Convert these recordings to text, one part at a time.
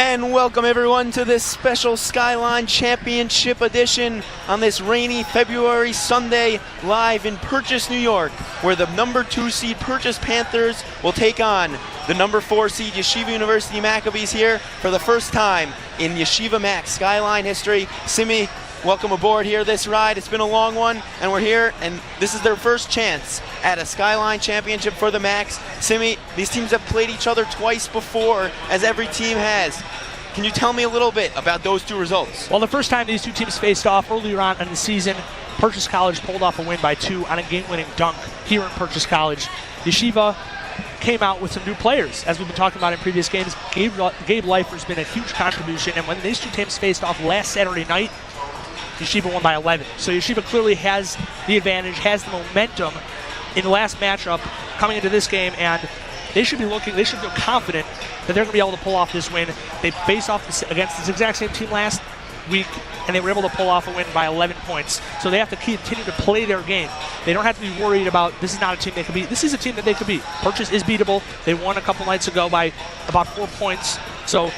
And welcome everyone to this special Skyline Championship edition on this rainy February Sunday live in Purchase, New York, where the number 2 seed Purchase Panthers will take on the number 4 seed Yeshiva University Maccabees here for the first time in Yeshiva Mac Skyline history. Simi, welcome aboard here this ride. It's been a long one, and we're here, and this is their first chance at a Skyline Championship for the Macs. Simi, these teams have played each other twice before, as every team has. Can you tell me a little bit about those two results? Well, the first time these two teams faced off earlier on in the season, Purchase College pulled off a win by 2 on a game-winning dunk here in Purchase College. Yeshiva came out with some new players, as we've been talking about in previous games. Gabe Leifer's been a huge contribution, and when these two teams faced off last Saturday night, Yeshiva won by 11. So Yeshiva clearly has the advantage, has the momentum in the last matchup coming into this game, and they should feel confident that they're going to be able to pull off this win. They faced off against this exact same team last week, and they were able to pull off a win by 11 points. So they have to continue to play their game. They don't have to be worried about this is not a team they can beat. This is a team that they could beat. Purchase is beatable. They won a couple nights ago by about 4 points. So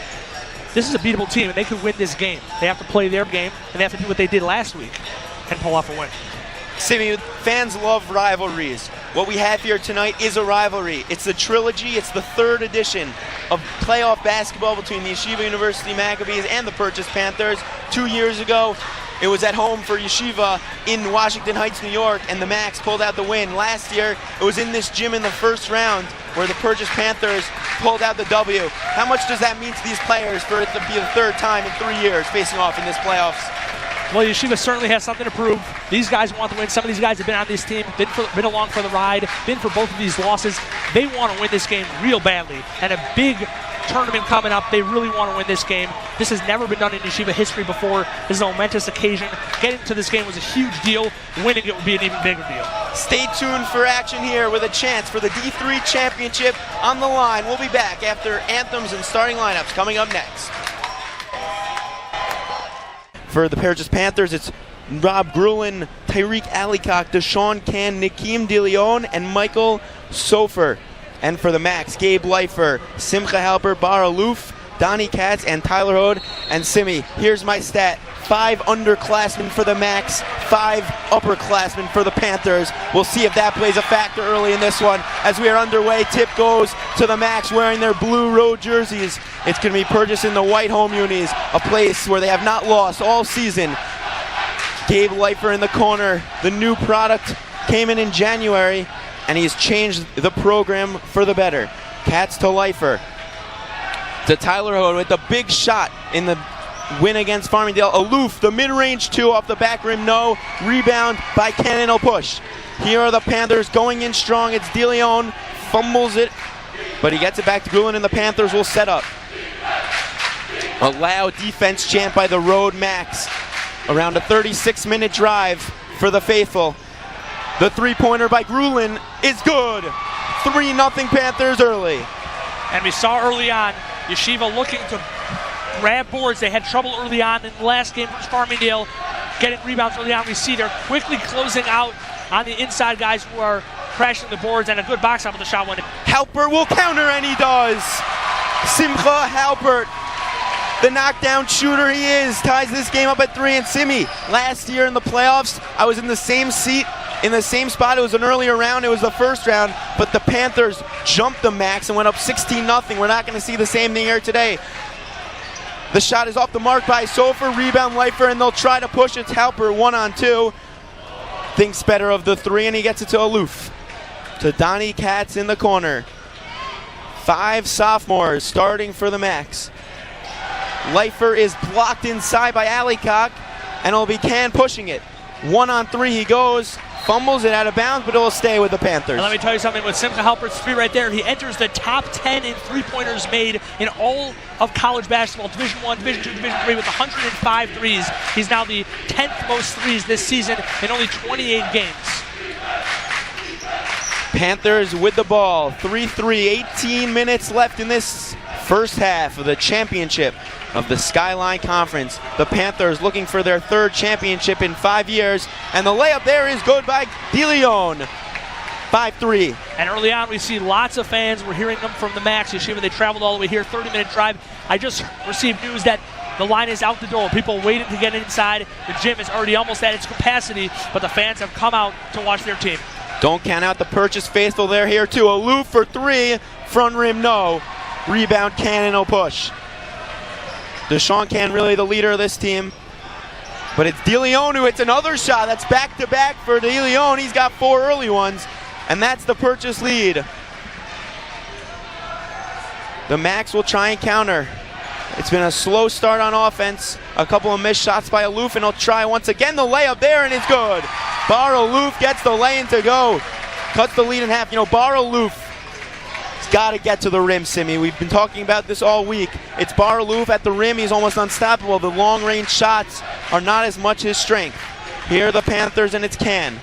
this is a beatable team, and they could win this game. They have to play their game, and they have to do what they did last week and pull off a win. Simi, fans love rivalries. What we have here tonight is a rivalry. It's the trilogy. It's the 3rd edition of playoff basketball between the Yeshiva University Maccabees and the Purchase Panthers. 2 years ago, it was at home for Yeshiva in Washington Heights, New York, and the Macs pulled out the win. Last year, it was in this gym in the first round where the Purchase Panthers pulled out the W. How much does that mean to these players for it to be the 3rd time in 3 years facing off in this playoffs? Well, Yeshiva certainly has something to prove. These guys want to win. Some of these guys have been on this team, been along for the ride, been for both of these losses. They want to win this game real badly. And a big tournament coming up, they really want to win this game. This has never been done in Yeshiva history before. This is a momentous occasion. Getting to this game was a huge deal. Winning it would be an even bigger deal. Stay tuned for action here with a chance for the D3 Championship on the line. We'll be back after anthems and starting lineups coming up next. For the Purchase Panthers, it's Rob Grulin, Tyreek Alikok, Deshaun Can, Nikim DeLeon, and Michael Sofer. And for the Macs, Gabe Leifer, Simcha Halper, Bar Aloof, Donnie Katz, and Tyler Hode. And Simi, here's my stat. 5 underclassmen for the Macs, 5 upperclassmen for the Panthers. We'll see if that plays a factor early in this one. As we are underway, tip goes to the Macs wearing their blue road jerseys. It's going to be Purchase in the white home unis, a place where they have not lost all season. Gabe Leifer in the corner. The new product came in January, and he's changed the program for the better. Katz to Leifer. To Tyler Hode with the big shot in the win against Farmingdale. Aloof, the mid-range 2 off the back rim, no. Rebound by Cannon, he'll push. Here are the Panthers going in strong. It's DeLeon, fumbles it, but he gets it back to Grulin, and the Panthers will set up. A loud defense chant by the road Macs. Around a 36-minute drive for the faithful. The three-pointer by Grulin is good. 3-0 Panthers early. And we saw early on Yeshiva looking to grab boards. They had trouble early on in the last game versus Farmingdale, getting rebounds early on. We see they're quickly closing out on the inside guys who are crashing the boards, and a good box out with the shot one. Halpert will counter, and he does. Simcha Halpert, the knockdown shooter he is, ties this game up at 3. And Simi, last year in the playoffs, I was in the same seat, in the same spot. It was an earlier round. It was the first round, but the Panthers jumped the Macs and went up 16-0. We're not going to see the same thing here today. The shot is off the mark by Sofer, rebound Leifer, and they'll try to push it. Halper 1-on-2. Thinks better of the 3, and he gets it to Aloof. To Donnie Katz in the corner. 5 sophomores starting for the Macs. Leifer is blocked inside by Alikok, and it'll be Can pushing it. 1-on-3 he goes. Fumbles it out of bounds, but it will stay with the Panthers. And let me tell you something, with Simcha Halpert's 3 right there, he enters the top 10 in three-pointers made in all of college basketball, Division I, Division II, Division III, with 105 threes. He's now the 10th most threes this season in only 28 games. Panthers with the ball, 3-3, 18 minutes left in this first half of the championship of the Skyline Conference. The Panthers looking for their 3rd championship in 5 years, and the layup there is good by DeLeon. 5-3. And early on, we see lots of fans. We're hearing them from the Max Yeshiva. They traveled all the way here, 30-minute drive. I just received news that the line is out the door. People waiting to get inside. The gym is already almost at its capacity, but the fans have come out to watch their team. Don't count out the Purchase faithful. They're here too. Aloof for 3. Front rim, no. Rebound, Cannon will push. Deshaun Cannon really the leader of this team. But it's DeLeon who hits another shot. That's back-to-back for DeLeon. He's got 4 early ones. And that's the Purchase lead. The Max will try and counter. It's been a slow start on offense. A couple of missed shots by Aloof, and he'll try once again the layup there, and it's good. Bar Aloof gets the lay-in to go. Cuts the lead in half. You know, Bar Aloof has got to get to the rim, Simi. We've been talking about this all week. It's Bar Aloof at the rim. He's almost unstoppable. The long-range shots are not as much his strength. Here are the Panthers, and it's Can.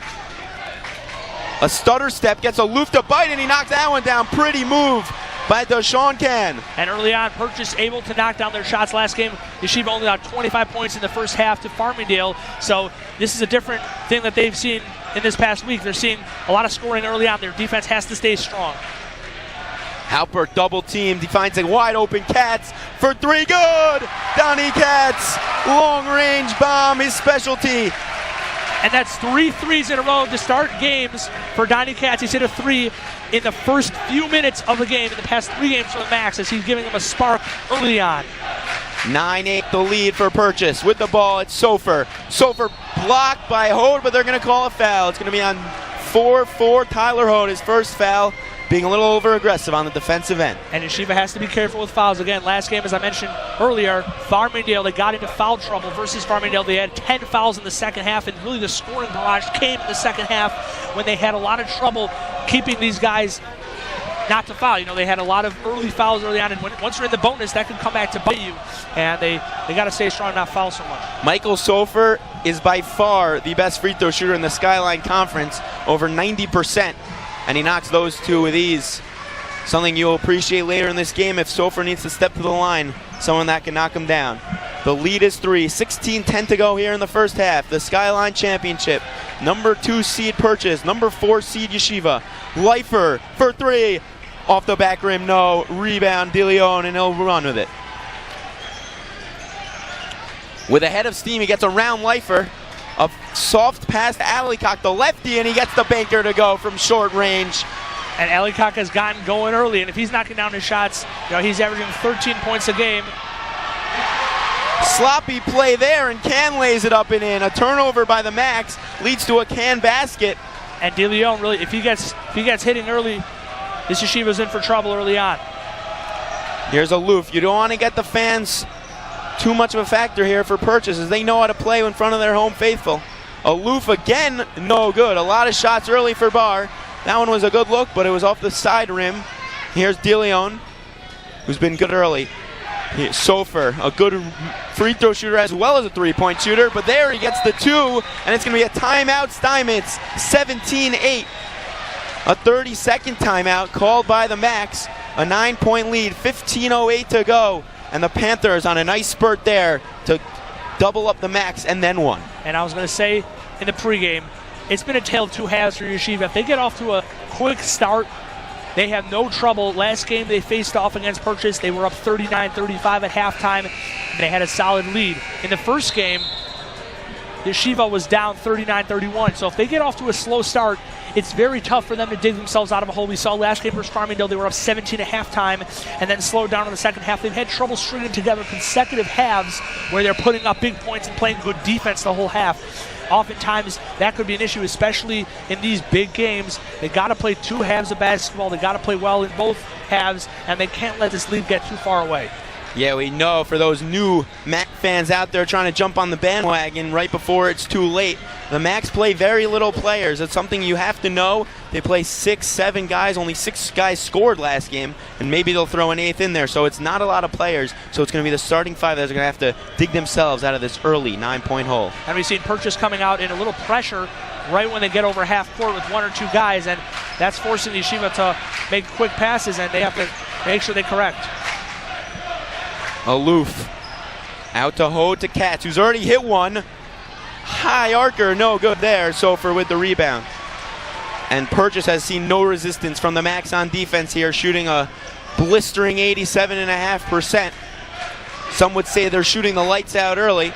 A stutter step gets Aloof to bite, and he knocks that one down. Pretty move by Deshaun Can. And early on, Purchase able to knock down their shots last game. Yeshiva only got 25 points in the first half to Farmingdale. So this is a different thing that they've seen in this past week. They're seeing a lot of scoring early on. Their defense has to stay strong. Halpert double teamed. He finds a wide open Katz for 3. Good! Donnie Katz, long range bomb, his specialty. And that's 3 threes in a row to start games for Donnie Katz. He's hit a 3 in the first few minutes of the game in the past 3 games for the Max as he's giving them a spark early on. 9-8 the lead for Purchase. With the ball, it's Sofer. Sofer blocked by Hode, but they're going to call a foul. It's going to be on 4-4 Tyler Hode, his first foul, being a little over-aggressive on the defensive end. And Yeshiva has to be careful with fouls. Again, last game, as I mentioned earlier, Farmingdale, they got into foul trouble versus Farmingdale. They had 10 fouls in the second half, and really the scoring barrage came in the second half when they had a lot of trouble keeping these guys not to foul. You know, they had a lot of early fouls early on, and once you're in the bonus, that could come back to bite you. And they got to stay strong, not foul so much. Michael Sofer is by far the best free throw shooter in the Skyline Conference, over 90%. And he knocks those 2 with ease. Something you'll appreciate later in this game if Sofer needs to step to the line, someone that can knock him down. The lead is 3, 16-10 to go here in the first half. The Skyline Championship, number 2 seed Purchase, number 4 seed Yeshiva. Leifer for 3, off the back rim, no. Rebound, DeLeon, and he'll run with it. With a head of steam, he gets around Leifer. A soft pass to Alicott, the lefty, and he gets the banker to go from short range. And Alicott has gotten going early, and if he's knocking down his shots, you know, he's averaging 13 points a game. Sloppy play there, and Can lays it up and in. A turnover by the Max leads to a Can basket. And DeLeon, really, if he gets hitting early, this Yeshiva's in for trouble early on. Here's Aloof. You don't want to get the fans too much of a factor here for Purchase, as they know how to play in front of their home faithful. Aloof again, no good. A lot of shots early for Bar. That one was a good look, but it was off the side rim. Here's DeLeon, who's been good early. Here's Sofer, a good free throw shooter as well as a 3-point shooter, but there he gets the 2, and it's going to be a timeout. Steinmetz, 17-8. A 30-second timeout called by the Max. A 9-point lead, 15:08 to go. And the Panthers on a nice spurt there to double up the Max and then one. And I was going to say in the pregame, it's been a tale of 2 halves for Yeshiva. If they get off to a quick start, they have no trouble. Last game they faced off against Purchase, they were up 39-35 at halftime, and they had a solid lead. In the first game, Yeshiva was down 39-31. So if they get off to a slow start, it's very tough for them to dig themselves out of a hole. We saw last game versus Farmingdale, they were up 17 at halftime and then slowed down in the second half. They've had trouble stringing together consecutive halves where they're putting up big points and playing good defense the whole half. Oftentimes, that could be an issue, especially in these big games. They got to play 2 halves of basketball. They got to play well in both halves, and they can't let this lead get too far away. Yeah, we know for those new Mac fans out there trying to jump on the bandwagon right before it's too late, the Macs play very little players. It's something you have to know. They play 6, 7 guys. Only 6 guys scored last game, and maybe they'll throw an 8th in there. So it's not a lot of players. So it's going to be the starting 5 that are going to have to dig themselves out of this early 9-point hole. And we've seen Purchase coming out in a little pressure right when they get over half court with 1 or 2 guys, and that's forcing Yeshiva to make quick passes, and they have to make sure they correct. Aloof. Out to Hode to Katz, who's already hit one. High arcer, no good there. Sofer with the rebound. And Purchase has seen no resistance from the Macs on defense here, shooting a blistering 87.5%. Some would say they're shooting the lights out early.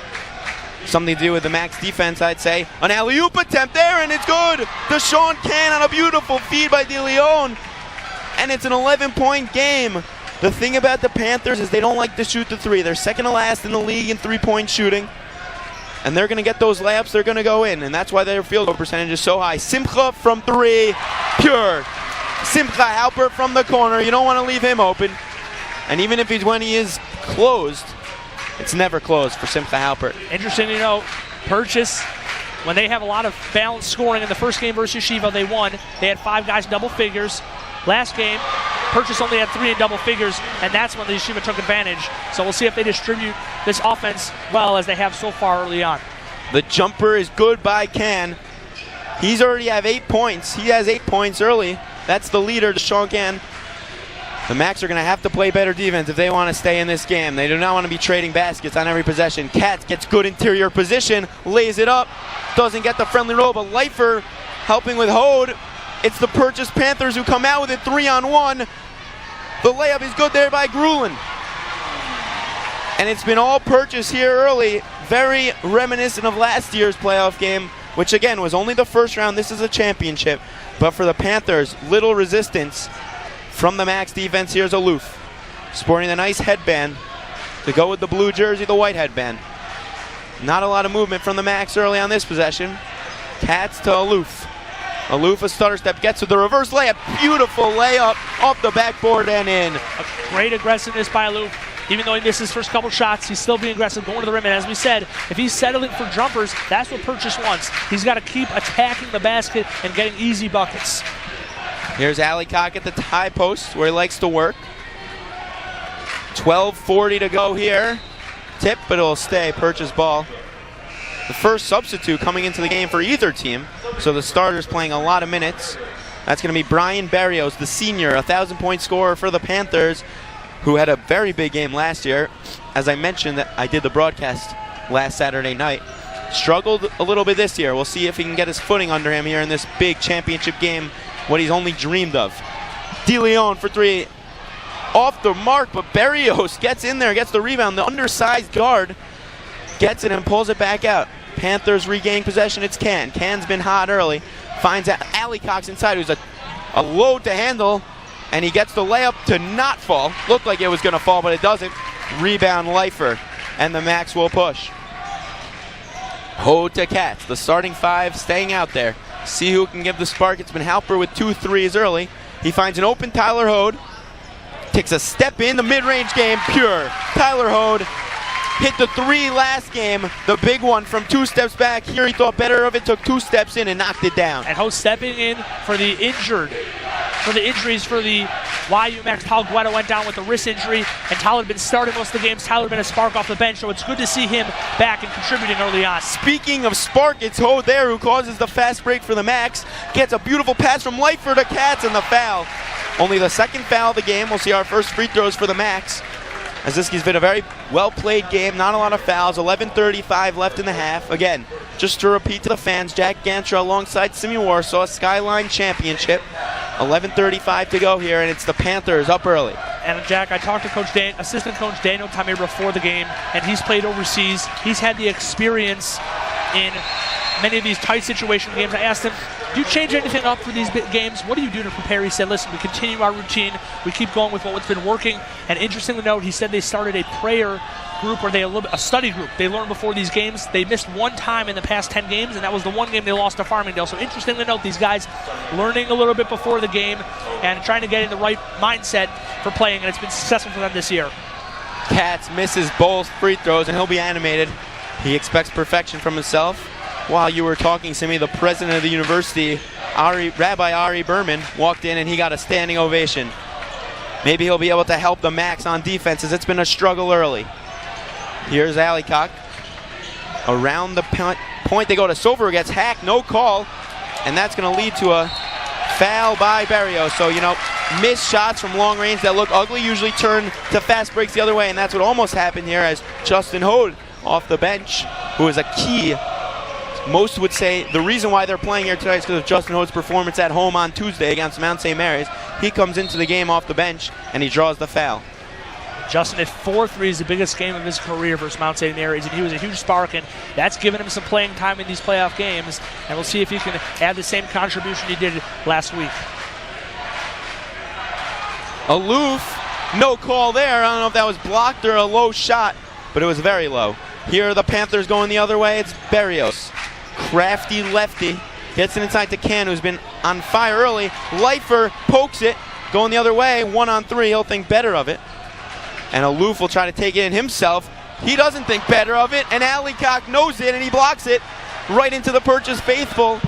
Something to do with the Macs defense, I'd say. An alley-oop attempt there, and it's good. Deshaun Can on a beautiful feed by DeLeon. And it's an 11-point game. The thing about the Panthers is they don't like to shoot the three. They're second to last in the league in three-point shooting. And they're going to get those layups, they're going to go in. And that's why their field goal percentage is so high. Simcha from three, pure. Simcha Halpert from the corner. You don't want to leave him open. And even if when he is closed, it's never closed for Simcha Halpert. Interesting to note, Purchase, when they have a lot of balanced scoring in the first game versus Yeshiva, they won. They had 5 guys double figures. Last game, Purchase only had 3 in double figures, and that's when the Yeshiva took advantage. So we'll see if they distribute this offense well as they have so far early on. The jumper is good by Can. He's already have 8 points. He has 8 points early. That's the leader, Deshaun Can. The Macs are going to have to play better defense if they want to stay in this game. They do not want to be trading baskets on every possession. Katz gets good interior position, lays it up, doesn't get the friendly roll, but Leifer helping with Hode. It's the Purchase Panthers who come out with it 3-on-1. The layup is good there by Grulin. And it's been all Purchase here early. Very reminiscent of last year's playoff game, which again was only the first round. This is a championship. But for the Panthers, little resistance from the Macs defense. Here's Aloof, sporting a nice headband to go with the blue jersey, the white headband. Not a lot of movement from the Macs early on this possession. Katz to Aloof. Aloof, a stutter step, gets to the reverse layup. Beautiful layup off the backboard and in. A great aggressiveness by Aloof. Even though he missed his first couple shots, he's still being aggressive, going to the rim. And as we said, if he's settling for jumpers, that's what Purchase wants. He's got to keep attacking the basket and getting easy buckets. Here's Alicock at the high post where he likes to work. 12:40 to go here. Tip, but it'll stay Purchase ball. The first substitute coming into the game for either team, so the starter's playing a lot of minutes. That's going to be Brian Berrios, the senior, 1,000-point scorer for the Panthers, who had a very big game last year. As I mentioned, that I did the broadcast last Saturday night. Struggled a little bit this year. We'll see if he can get his footing under him here in this big championship game, what he's only dreamed of. DeLeon for 3. Off the mark, but Berrios gets in there, gets the rebound. The undersized guard gets it and pulls it back out. Panthers regain possession. It's Can. Can's been hot early. Finds out Alicox inside, who's a load to handle, and he gets the layup to not fall. Looked like it was going to fall, but it doesn't. Rebound Leifer, and the Macs will push. Hode to Katz. The starting 5 staying out there. See who can give the spark. It's been Halper with 2 threes early. He finds an open Tyler Hode. Takes a step in the mid-range game, pure. Tyler Hode hit the 3 last game, the big one from 2 steps back. Here he thought better of it, took 2 steps in and knocked it down. And Hode stepping in for the injuries for the YU Max. Paul Guetta went down with a wrist injury, and Tyler had been starting most of the games. Tyler had been a spark off the bench, so it's good to see him back and contributing early on. Speaking of spark, it's Hode there who causes the fast break for the Macs. Gets a beautiful pass from Leifer to Katz, and the foul. Only the second foul of the game. We'll see our first free throws for the Macs, as this has been a very well-played game. Not a lot of fouls. 11:35 left in the half. Again, just to repeat to the fans, Jack Gantra alongside Simi Warsaw, Skyline Championship. 11:35 to go here, and it's the Panthers up early. And Jack, I talked to assistant coach Daniel Tamir before the game, and he's played overseas. He's had the experience in many of these tight situation games. I asked him, do you change anything up for these big games? What do you do to prepare? He said, listen, we continue our routine. We keep going with what's been working. And interesting to note, he said they started a prayer group, or a study group. They learned before these games. They missed 1 time in the past 10 games, and that was the 1 game they lost to Farmingdale. So interesting to note, these guys learning a little bit before the game and trying to get in the right mindset for playing, and it's been successful for them this year. Katz misses both free throws, and he'll be animated. He expects perfection from himself. While you were talking, Simi, the president of the university, Rabbi Ari Berman, walked in and he got a standing ovation. Maybe he'll be able to help the Macs on defense, as it's been a struggle early. Here's Alicock. Around the point they go to Sofer, who gets hacked, no call, and that's going to lead to a foul by Berrios. So, missed shots from long range that look ugly usually turn to fast breaks the other way, and that's what almost happened here, as Justin Hode off the bench, who is a key most would say the reason why they're playing here tonight is because of Justin Hode's performance at home on Tuesday against Mount St. Mary's. He comes into the game off the bench, and he draws the foul. Justin hit 4 threes, the biggest game of his career versus Mount St. Mary's, and he was a huge spark, and that's given him some playing time in these playoff games, and we'll see if he can add the same contribution he did last week. Aloof, no call there. I don't know if that was blocked or a low shot, but it was very low. Here are the Panthers going the other way. It's Berrios. Crafty lefty. Gets it inside to Can, who's been on fire early. Leifer pokes it. Going the other way. 1-on-3. He'll think better of it. And Aloof will try to take it in himself. He doesn't think better of it. And Allicock knows it, and he blocks it right into the Purchase faithful.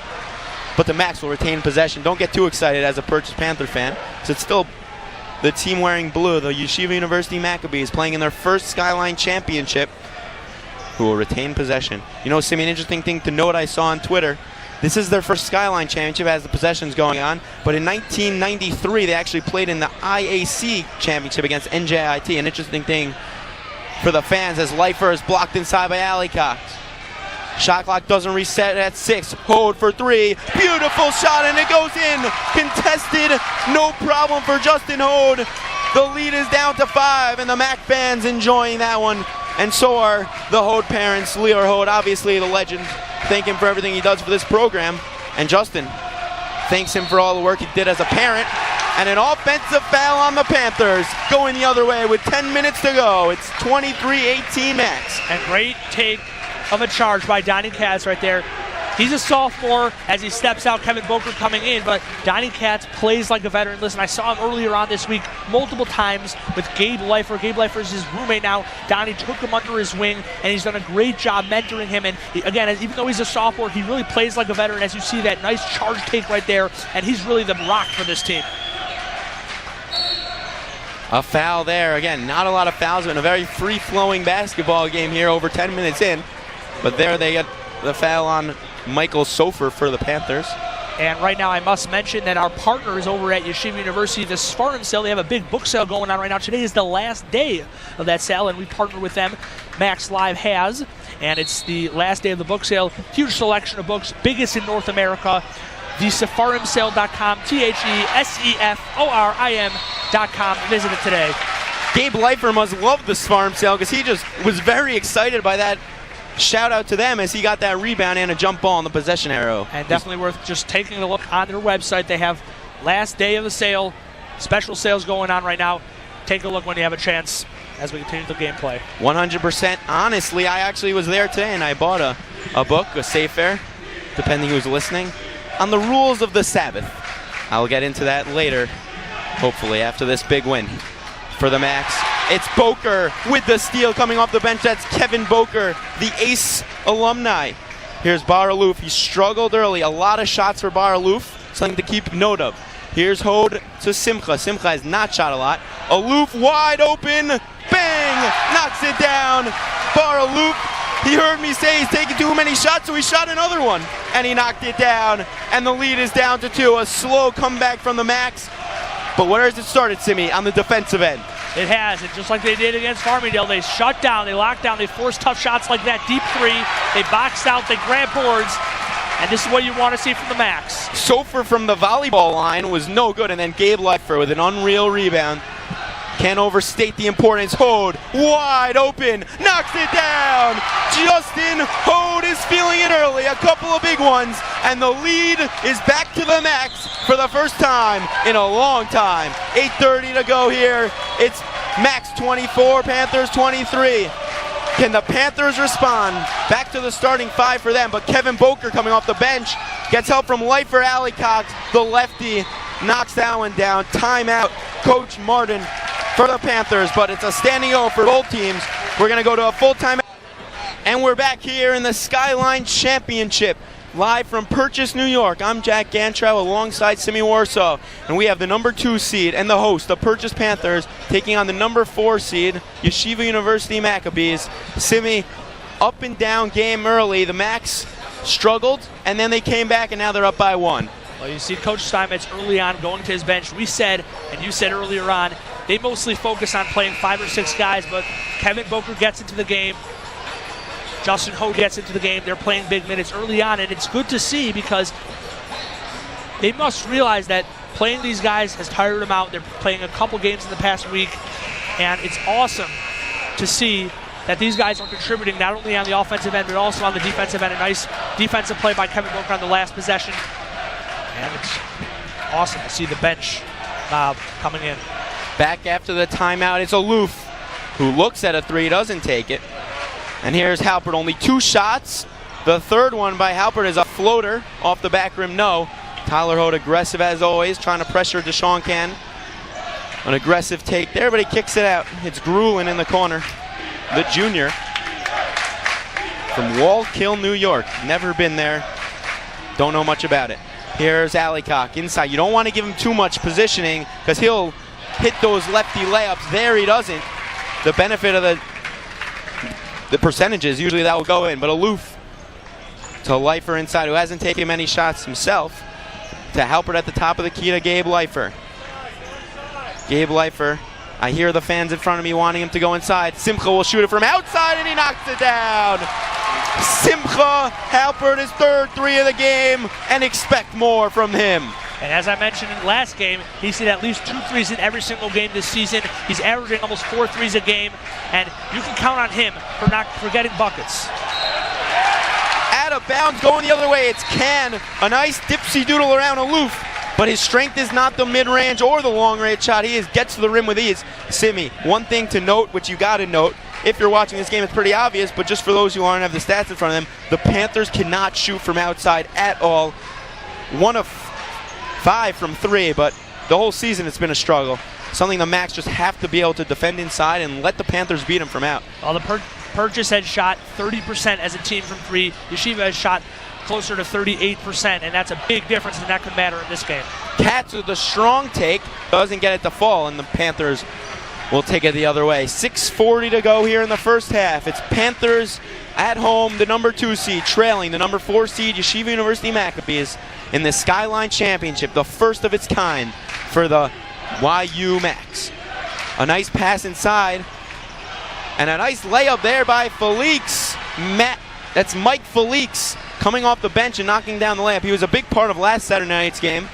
But the Macs will retain possession. Don't get too excited as a Purchase Panther fan. So it's still the team wearing blue, the Yeshiva University Maccabees, playing in their first Skyline championship, who will retain possession. You know, Simi, an interesting thing to note I saw on Twitter. This is their first Skyline championship as the possession's going on, but in 1993 they actually played in the IAC championship against NJIT. An interesting thing for the fans as Leifer is blocked inside by Allicock. Shot clock doesn't reset at 6. Hode for 3. Beautiful shot, and it goes in. Contested, no problem for Justin Hode. The lead is down to 5, and the Mac fans enjoying that one. And so are the Hode parents. Leor Hode, obviously the legend. Thank him for everything he does for this program. And Justin thanks him for all the work he did as a parent. And an offensive foul on the Panthers. Going the other way with 10 minutes to go. It's 23-18 Macs. And great take of a charge by Donnie Katz right there. He's a sophomore as he steps out, Kevin Boker coming in, but Donnie Katz plays like a veteran. Listen, I saw him earlier on this week multiple times with Gabe Leifer. Gabe Leifer is his roommate now. Donnie took him under his wing, and he's done a great job mentoring him. And again, even though he's a sophomore, he really plays like a veteran, as you see that nice charge take right there, and he's really the rock for this team. A foul there. Again, not a lot of fouls, but in a very free-flowing basketball game here over 10 minutes in. But there they get the foul on Michael Sofer for the Panthers. And right now I must mention that our partners over at Yeshiva University, the Spartan sale, they have a big book sale going on right now. Today is the last day of that sale, and we partner with them. Max Live has, and it's the last day of the book sale. Huge selection of books, biggest in North America. TheSefarimSale.com, TheSeforim.com. Visit it today. Gabe Leifer must love the Spartan sale because he just was very excited by that. Shout out to them as he got that rebound and a jump ball on the possession arrow. And definitely worth just taking a look on their website. They have last day of the sale, special sales going on right now. Take a look when you have a chance as we continue the gameplay. 100%. Honestly, I actually was there today and I bought a book, a Sefer, depending who's listening, on the rules of the Sabbath. I'll get into that later, hopefully, after this big win for the Macs. It's Boker with the steal coming off the bench. That's Kevin Boker, the ace alumni. Here's Bar Aloof. He struggled early. A lot of shots for Bar Aloof. Something to keep note of. Here's Hode to Simcha. Simcha has not shot a lot. Aloof wide open. Bang! Knocks it down. Bar Aloof. He heard me say he's taking too many shots, so he shot another one. And he knocked it down. And the lead is down to 2. A slow comeback from the Macs. But where has it started, Simi? On the defensive end. It has, and just like they did against Farmingdale, they shut down, they locked down, they forced tough shots like that, deep 3, they boxed out, they grabbed boards, and this is what you want to see from the Macs. Sofer from the volleyball line was no good, and then Gabe Leifer with an unreal rebound. Can't overstate the importance. Hode wide open, knocks it down. Justin Hode is feeling it early, a couple of big ones, and the lead is back to the Macs for the first time in a long time. 8:30 to go here. It's Macs 24, Panthers 23. Can the Panthers respond? Back to the starting 5 for them, but Kevin Boker coming off the bench gets help from Leifer Allicock, the lefty, knocks that one down. Timeout, Coach Martin for the Panthers, but it's a standing O for both teams. We're going to go to a full timeout, and we're back here in the Skyline Championship, live from Purchase, New York. I'm Jack Gantrow alongside Simi Warsaw, and we have the number 2 seed and the host, the Purchase Panthers, taking on the number 4 seed, Yeshiva University Maccabees. Simi, up and down game early. The Macs struggled, and then they came back, and now they're up by 1. Well, you see Coach Steinmetz early on going to his bench. We said, and you said earlier on, they mostly focus on playing 5 or 6 guys, but Kevin Boker gets into the game. Justin Ho gets into the game. They're playing big minutes early on, and it's good to see because they must realize that playing these guys has tired them out. They're playing a couple games in the past week, and it's awesome to see that these guys are contributing not only on the offensive end, but also on the defensive end. A nice defensive play by Kevin Wilker on the last possession. And it's awesome to see the bench coming in. Back after the timeout, it's Aloof, who looks at a three, doesn't take it. And here's Halpert, only 2 shots. The third one by Halpert is a floater off the back rim, no. Tyler Holt aggressive as always, trying to pressure Deshaun Can. An aggressive take there, but he kicks it out. It's Grulin in the corner, the junior from Wallkill, New York. Never been there, don't know much about it. Here's Alicock inside. You don't want to give him too much positioning because he'll hit those lefty layups. There he doesn't. The benefit of the percentages, usually that will go in, but Aloof to Leifer inside, who hasn't taken many shots himself, to Halpert at the top of the key to Gabe Leifer. Gabe Leifer, I hear the fans in front of me wanting him to go inside. Simcha will shoot it from outside, and he knocks it down. Simcha Halpert, his third 3 of the game, and expect more from him. And as I mentioned in the last game, he's hit at least 2 threes in every single game this season. He's averaging almost 4 threes a game, and you can count on him for getting buckets. Out of bounds, going the other way, it's Can. A nice dipsy doodle around Aloof, but his strength is not the mid-range or the long-range shot. He gets to the rim with ease. Simi, one thing to note, which you got to note, if you're watching this game, it's pretty obvious, but just for those who aren't have the stats in front of them, the Panthers cannot shoot from outside at all. 1 of 5 from 3, but the whole season it's been a struggle. Something the Macs just have to be able to defend inside and let the Panthers beat them from out. Well, the Purchase had shot 30% as a team from 3. Yeshiva has shot closer to 38%, and that's a big difference, and that could matter in this game. Katz with the strong take, doesn't get it to fall, and the Panthers will take it the other way. 6:40 to go here in the first half. It's Panthers at home, the number 2 seed, trailing the number 4 seed Yeshiva University Maccabees in the Skyline Championship, the first of its kind for the YU Macs. A nice pass inside, and a nice layup there by Felix. That's Mike Felix coming off the bench and knocking down the layup. He was a big part of last Saturday night's game,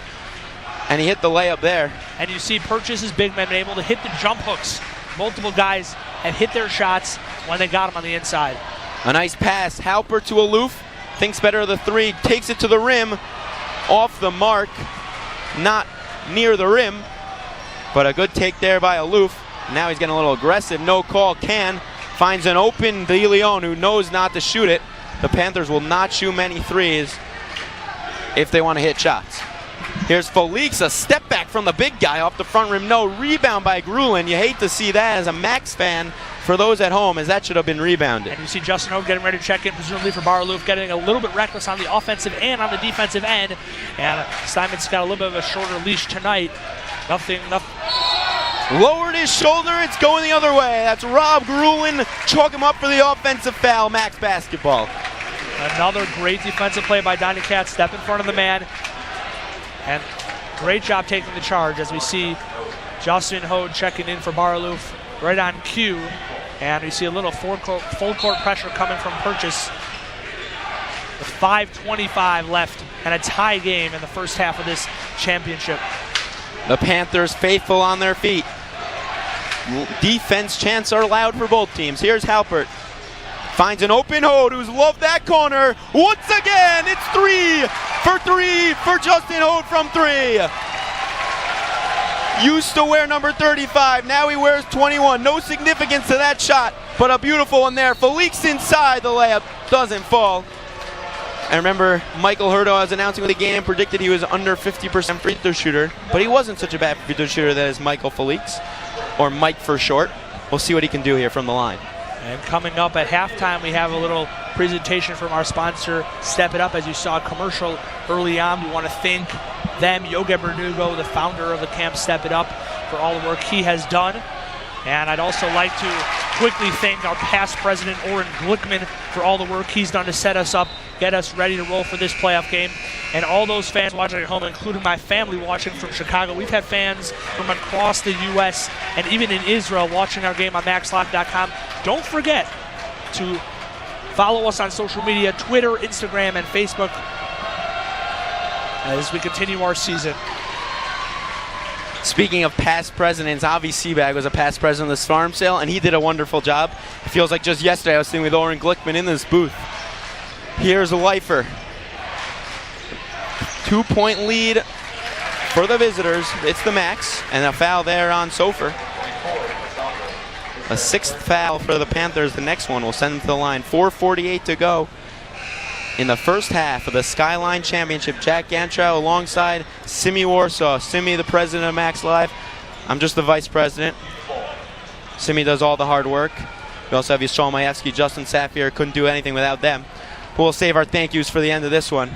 and he hit the layup there. And you see Purchase's big men able to hit the jump hooks. Multiple guys have hit their shots when they got them on the inside. A nice pass, Halpert to Aloof, thinks better of the 3, takes it to the rim, off the mark, not near the rim, but a good take there by Aloof. Now he's getting a little aggressive, no call. Can finds an open De Leon who knows not to shoot it. The Panthers will not shoot many threes if they want to hit shots. Here's Felix, a step back from the big guy off the front rim. No, rebound by Grulin. You hate to see that as a Max fan for those at home, as that should have been rebounded. And you see Justin Hope getting ready to check in, presumably for Bar Aloof, getting a little bit reckless on the offensive and on the defensive end. And Steinmetz got a little bit of a shorter leash tonight. Nothing. Lowered his shoulder, it's going the other way. That's Rob Grulin, chalk him up for the offensive foul, Max basketball. Another great defensive play by Donnie Katz, step in front of the man. And great job taking the charge as we see Justin Hode checking in for Bar Aloof right on cue. And we see a little full court pressure coming from Purchase with 5:25 left and a tie game in the first half of this championship. The Panthers faithful on their feet. Defense chants are loud for both teams. Here's Halpert. Finds an open Hode who's loved that corner. Once again, it's 3 for Justin Hode from 3. Used to wear number 35, now he wears 21. No significance to that shot, but a beautiful one there. Felix inside, the layup doesn't fall. And remember, Michael Hurdo, as announcing the game, predicted he was under 50% free throw shooter, but he wasn't such a bad free throw shooter that is Michael Felix, or Mike for short. We'll see what he can do here from the line. And coming up at halftime, we have a little presentation from our sponsor, Step It Up. As you saw a commercial early on, we want to thank them, Yoga Bernugo, the founder of the camp Step It Up, for all the work he has done. And I'd also like to quickly thank our past president, Oren Glickman, for all the work he's done to set us up, get us ready to roll for this playoff game. And all those fans watching at home, including my family watching from Chicago. We've had fans from across the U.S. and even in Israel watching our game on MaxLock.com. Don't forget to Follow us on social media, Twitter, Instagram, and Facebook as we continue our season. Speaking of past presidents, Avi Seabag was a past president of this farm sale, and he did a wonderful job. It feels like just yesterday I was sitting with Oren Glickman in this booth. Here's Leifer. 2-point lead for the visitors. It's the Max, and a foul there on Sofer. A 6th foul for the Panthers. The next one will send them to the line. 4:48 to go in the first half of the Skyline Championship. Jack Gantrow alongside Simi Warsaw. Simi, the president of Max Live. I'm just the vice president. Simi does all the hard work. We also have Yisrael Majewski, Justin Safier. Couldn't do anything without them. But we'll save our thank yous for the end of this one.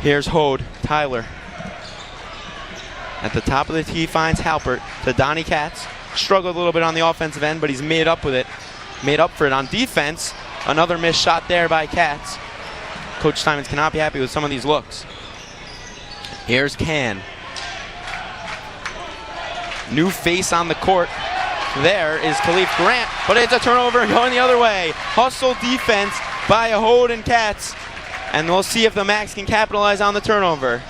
Here's Hode, Tyler. At the top of the tee finds Halpert to Donnie Katz. Struggled a little bit on the offensive end, but he's made up for it on defense. Another missed shot there by Katz. Coach Simons cannot be happy with some of these looks. Here's Can. New face on the court. There is Khalif Grant, but it's a turnover going the other way. Hustle defense by Hode and Katz, and we'll see if the Max can capitalize on the turnover.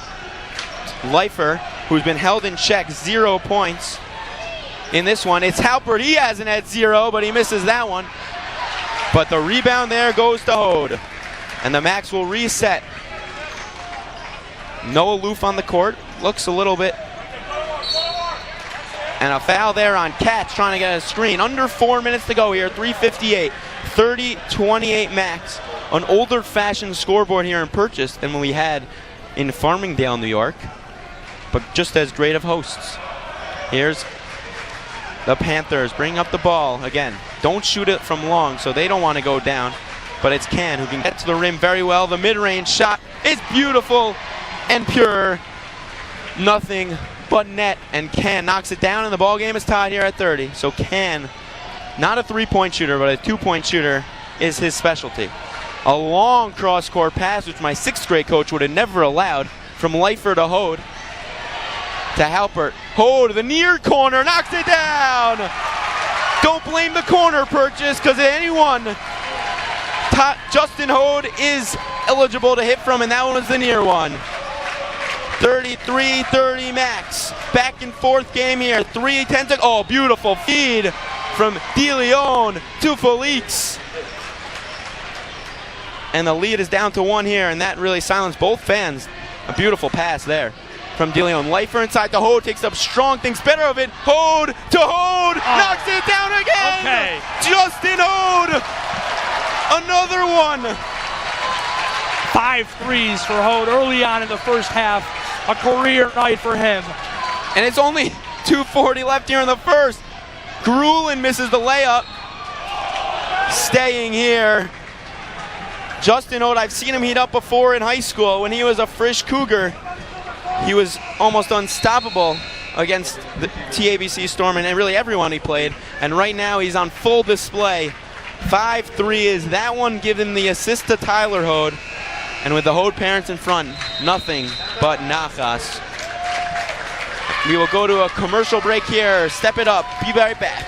Leifer, who's been held in check, 0 points in this one. It's Halpert. He hasn't had 0, but he misses that one. But the rebound there goes to Hode, and the Max will reset. Noah Loof on the court. Looks a little bit. And a foul there on Katz trying to get a screen. Under 4 minutes to go here. 3:58. 30-28 Max. An older fashioned scoreboard here in Purchase than we had in Farmingdale, New York. But just as great of hosts. Here's the Panthers bringing up the ball again. Don't shoot it from long, so they don't want to go down. But it's Can who can get to the rim very well. The mid-range shot is beautiful and pure. Nothing but net, and Can knocks it down, and the ball game is tied here at 30. So Can, not a 3-point shooter, but a 2-point shooter is his specialty. A long cross-court pass, which my 6th grade coach would have never allowed, from Leifer to Hode. To Halpert. Hode, the near corner, knocks it down. Don't blame the corner Purchase, because anyone, Justin Hode is eligible to hit from, and that one was the near one. 33-30 Max. Back and forth game here. 3:10 to go. Oh, beautiful feed from De Leon to Felix. And the lead is down to 1 here, and that really silenced both fans. A beautiful pass there from De Leon. Leifer inside to Hode, takes up strong, thinks better of it. Hode to Hode, knocks it down again. Okay. Justin Hode, another one. 5 threes for Hode early on in the first half. A career night for him. And it's only 2:40 left here in the first. Grulin misses the layup. Staying here. Justin Hode, I've seen him heat up before in high school when he was a Frisch Cougar. He was almost unstoppable against the TABC Storm and really everyone he played. And right now he's on full display. 5-3 is that one, giving the assist to Tyler Hode. And with the Hode parents in front, nothing but nachas. We will go to a commercial break here. Step it up. Be right back.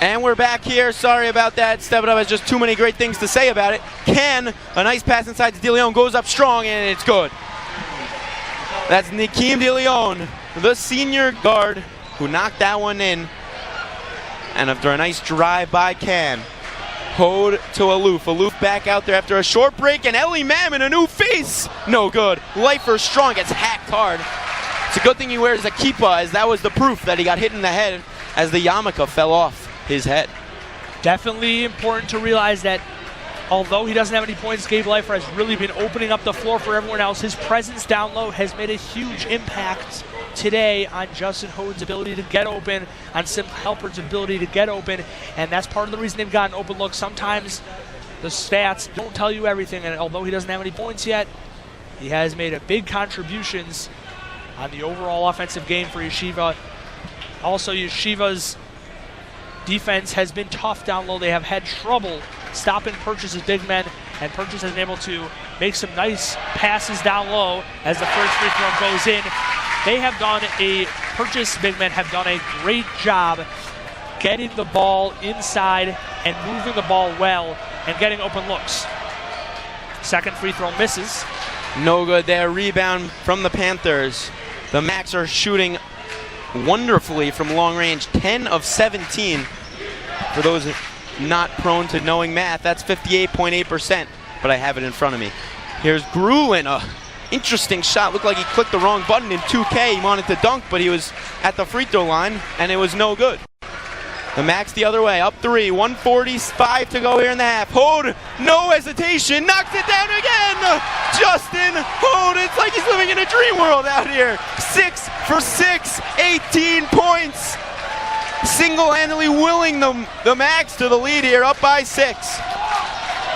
And we're back here. Sorry about that. Step it up has just too many great things to say about it. Can, a nice pass inside to De Leon, goes up strong, and it's good. That's Nikim De Leon, the senior guard, who knocked that one in. And after a nice drive by Can, Hode to Aloof. Aloof back out there after a short break, and Eli Mammon, a new face. No good. Leifer strong, gets hacked hard. It's a good thing he wears a kippah, as that was the proof that he got hit in the head as the yarmulke fell off his head. Definitely important to realize that although he doesn't have any points, Gabe Leifer has really been opening up the floor for everyone else. His presence down low has made a huge impact today on Justin Hode's ability to get open, on Sim Halpert's ability to get open, and that's part of the reason they've gotten open looks. Sometimes the stats don't tell you everything, and although he doesn't have any points yet, he has made a big contributions on the overall offensive game for Yeshiva. Also, Yeshiva's defense has been tough down low. They have had trouble stopping Purchase's big men, and Purchase has been able to make some nice passes down low as the first free throw goes in. They have done Purchase big men have done a great job getting the ball inside and moving the ball well and getting open looks. Second free throw misses. No good there. Rebound from the Panthers. The Macs are shooting wonderfully from long range. 10 of 17. For those not prone to knowing math, that's 58.8%, but I have it in front of me. Here's Grulin. Interesting shot. Looked like he clicked the wrong button in 2K. He wanted to dunk, but he was at the free throw line, and it was no good. The Macs the other way, up 3, 1:45 to go here in the half. Hode, no hesitation, knocks it down again. Justin Hode, it's like he's living in a dream world out here. 6 for 6, 18 points. Single-handedly willing the Macs to the lead here, up by 6.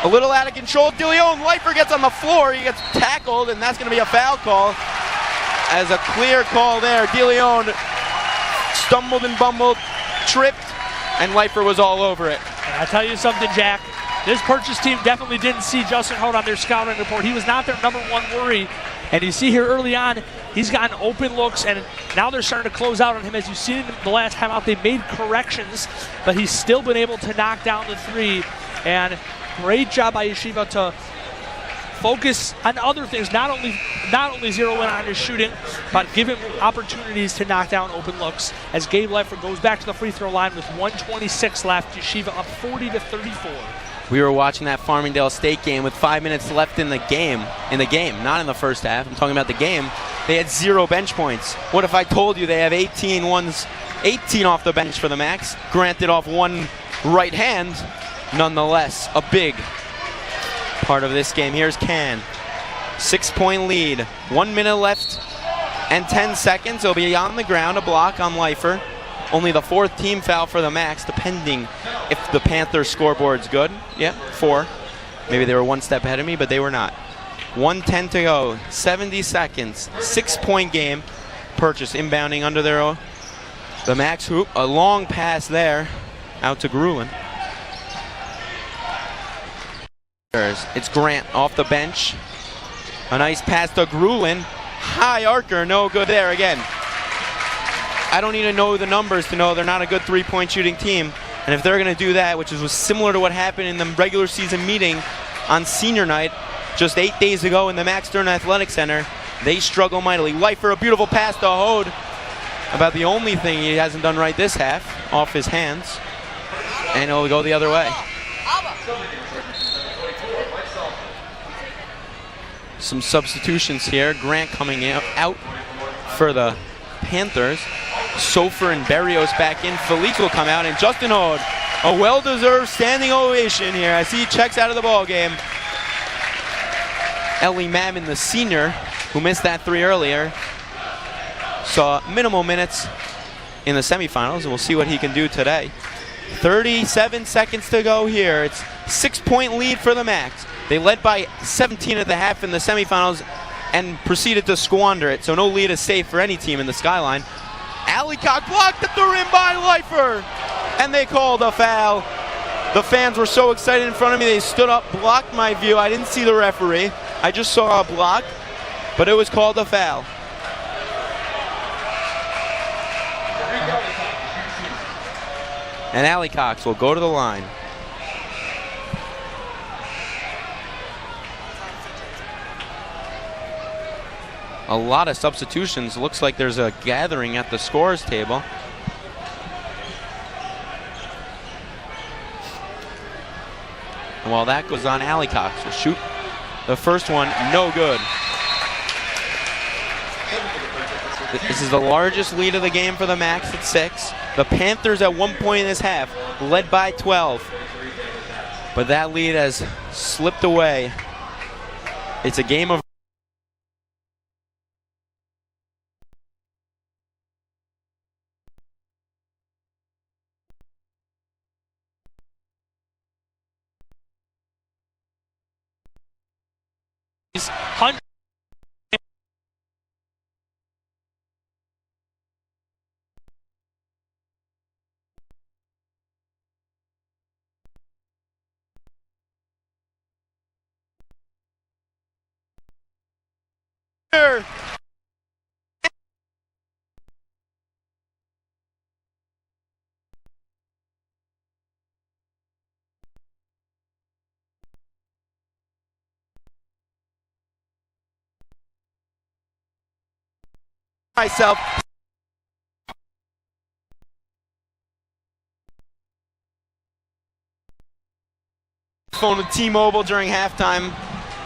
A little out of control. DeLeon Leifer gets on the floor. He gets tackled, and that's going to be a foul call. As a clear call there. DeLeon stumbled and bumbled, tripped, and Leifer was all over it. And I tell you something, Jack. This purchase team definitely didn't see Justin Hode on their scouting report. He was not their number one worry. And you see here early on, he's gotten open looks, and now they're starting to close out on him. As you've seen the last time out, they made corrections, but he's still been able to knock down the three. And great job by Yeshiva to focus on other things, not only zero in on his shooting, but give him opportunities to knock down open looks. As Gabe Leifer goes back to the free throw line with 1:26 left, Yeshiva up 40-34. We were watching that Farmingdale State game with 5 minutes left in the game, not in the first half. I'm talking about the game. They had 0 bench points. What if I told you they have 18 off the bench for the Macs, granted off one right hand? Nonetheless, a big part of this game. Here's Can. 6-point lead. 1 minute left and 10 seconds. He'll be on the ground, a block on Leifer. Only the 4th team foul for the Macs, depending if the Panthers scoreboard's good. Yeah, 4. Maybe they were one step ahead of me, but they were not. 1:10 to go. 70 seconds. 6-point game. Purchase inbounding under the Macs hoop. A long pass there out to Grulin. It's Grant off the bench. A nice pass to Grulin. High archer, no good there again. I don't need to know the numbers to know they're not a good three-point shooting team. And if they're going to do that, which was similar to what happened in the regular season meeting on senior night just 8 days ago in the Max Stern Athletic Center, they struggle mightily. Leifer, a beautiful pass to Hode. About the only thing he hasn't done right this half, off his hands. And it'll go the other way. Some substitutions here. Grant coming out for the Panthers. Sofer and Berrios back in. Felix will come out, and Justin Hode, a well-deserved standing ovation here as he checks out of the ball game. Ellie Mammon, the senior, who missed that 3 earlier, saw minimal minutes in the semifinals, and we'll see what he can do today. 37 seconds to go here. It's 6-point lead for the Macs. They led by 17 at the half in the semifinals and proceeded to squander it, so no lead is safe for any team in the Skyline. Allycock blocked at the rim by Leifer, and they called a foul. The fans were so excited in front of me, they stood up, blocked my view. I didn't see the referee. I just saw a block, but it was called a foul. And Allycocks will go to the line. A lot of substitutions. Looks like there's a gathering at the scores table. And while that goes on, Allycocks will shoot the first one, no good. This is the largest lead of the game for the Macs at 6. The Panthers at 1 point in this half, led by 12. But that lead has slipped away. It's a game of myself. Phone with T-Mobile during halftime,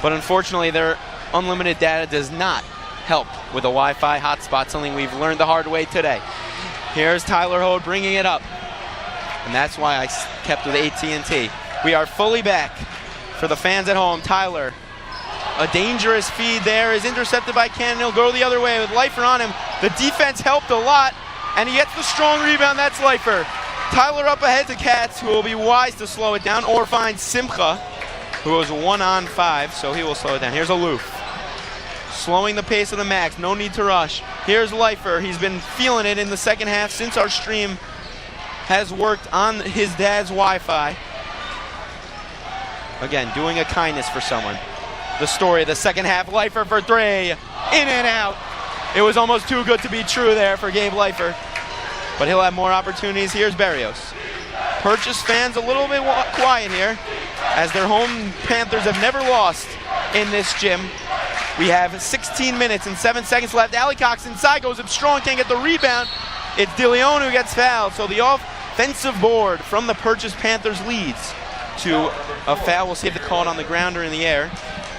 but unfortunately their unlimited data does not help with a Wi-Fi hotspot, something we've learned the hard way today. Here's Tyler Hode bringing it up, and that's why I kept with AT&T. We are fully back for the fans at home. Tyler, a dangerous feed there, is intercepted by Cannon. He'll go the other way with Leifer on him. The defense helped a lot, and he gets the strong rebound. That's Leifer. Tyler up ahead to Katz, who will be wise to slow it down, or find Simcha, who was 1-on-5, so he will slow it down. Here's Aloof, slowing the pace of the Macs. No need to rush. Here's Leifer. He's been feeling it in the second half since our stream has worked on his dad's Wi-Fi. Again, doing a kindness for someone. The story of the second half, Leifer for three, in and out. It was almost too good to be true there for Gabe Leifer, but he'll have more opportunities. Here's Berrios. Purchase fans a little bit quiet here, as their home Panthers have never lost in this gym. We have 16 minutes and 7 seconds left. Ali Cox inside, goes up strong, can't get the rebound. It's DeLeon who gets fouled, so the offensive board from the Purchase Panthers leads to a foul. We'll see if they call it on the ground or in the air.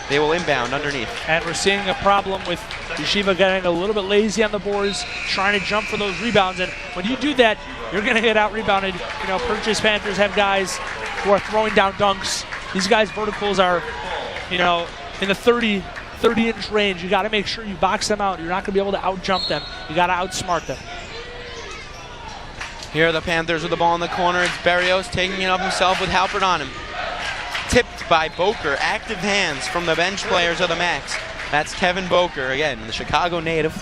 They will inbound underneath. And we're seeing a problem with Yeshiva getting a little bit lazy on the boards, trying to jump for those rebounds. And when you do that, you're going to get out-rebounded. You know, Purchase Panthers have guys who are throwing down dunks. These guys' verticals are, you know, in the 30-inch range. You got to make sure you box them out. You're not going to be able to out-jump them. You got to outsmart them. Here are the Panthers with the ball in the corner. It's Berrios taking it up himself with Halpert on him. Tipped by Boker. Active hands from the bench players of the Macs. That's Kevin Boker, again, the Chicago native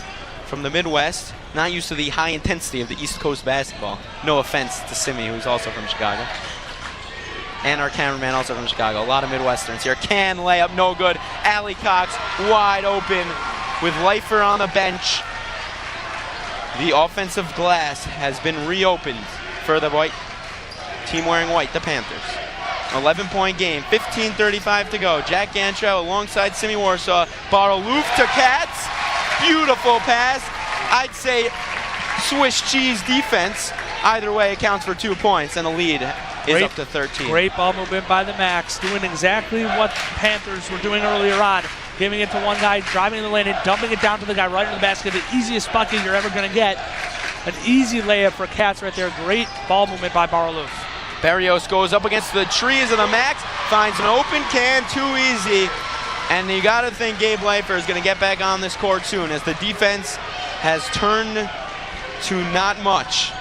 from the Midwest. Not used to the high intensity of the East Coast basketball. No offense to Simi, who's also from Chicago. And our cameraman also from Chicago. A lot of Midwesterns here. Can layup, no good. Ali Cox wide open with Leifer on the bench. The offensive glass has been reopened for the white team wearing white, the Panthers. 11-point game, 15:35 to go. Jack Gantrow alongside Simi Warsaw. Baraloof to Katz. Beautiful pass. I'd say Swiss cheese defense. Either way, it counts for 2 points, and the lead is up to 13. Great ball movement by the Macs, doing exactly what the Panthers were doing earlier on. Giving it to one guy, driving in the lane, and dumping it down to the guy right in the basket. The easiest bucket you're ever going to get. An easy layup for Katz right there. Great ball movement by Baraloof. Berrios goes up against the trees of the Macs, finds an open can, too easy. And you got to think Gabe Leifer is going to get back on this court soon, as the defense has turned to not much.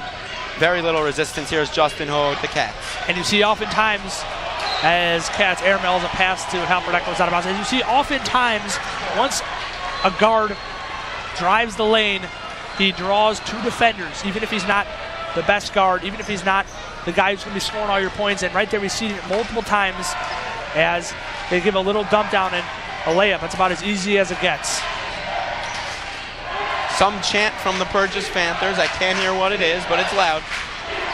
Very little resistance. Here's Justin Hode, the Cats. And you see oftentimes, as Katz airmails a pass to Halpert that goes out of bounds, as you see oftentimes, once a guard drives the lane, he draws 2 defenders, even if he's not the best guard, even if he's not the guy who's going to be scoring all your points. And right there we see it multiple times as they give a little dump down and a layup. That's about as easy as it gets. Some chant from the Purchase Panthers. I can't hear what it is, but it's loud.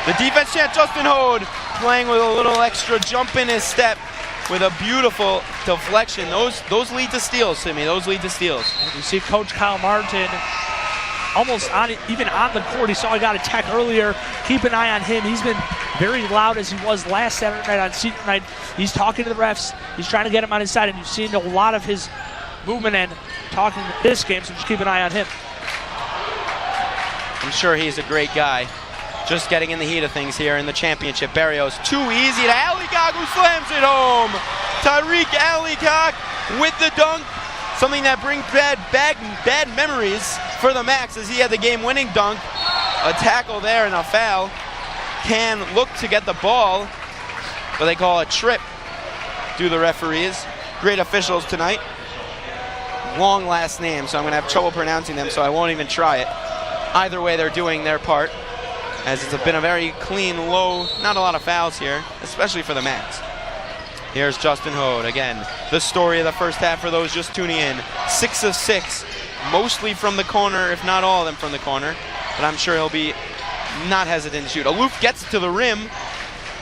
The defense chant, Justin Hode playing with a little extra jump in his step with a beautiful deflection. Those lead to steals, Simi. Those lead to steals. You see Coach Kyle Martin almost even on the court. He saw he got a tech earlier. Keep an eye on him. He's been very loud as he was last Saturday night on senior night. He's talking to the refs. He's trying to get him on his side, and you've seen a lot of his movement and talking this game, so just keep an eye on him. I'm sure he's a great guy. Just getting in the heat of things here in the championship. Berrios, too easy to Alikok, who slams it home. Tyreek Alikok with the dunk. Something that brings bad memories for the Macs, as he had the game-winning dunk. A tackle there and a foul. Can look to get the ball, but they call a trip. Do the referees. Great officials tonight. Long last name, so I'm going to have trouble pronouncing them, so I won't even try it. Either way, they're doing their part, as it's been a very clean, low, not a lot of fouls here, especially for the Macs. Here's Justin Hode, again, the story of the first half for those just tuning in. 6 of 6, mostly from the corner, if not all of them from the corner, but I'm sure he'll be not hesitant to shoot. Aloof gets it to the rim,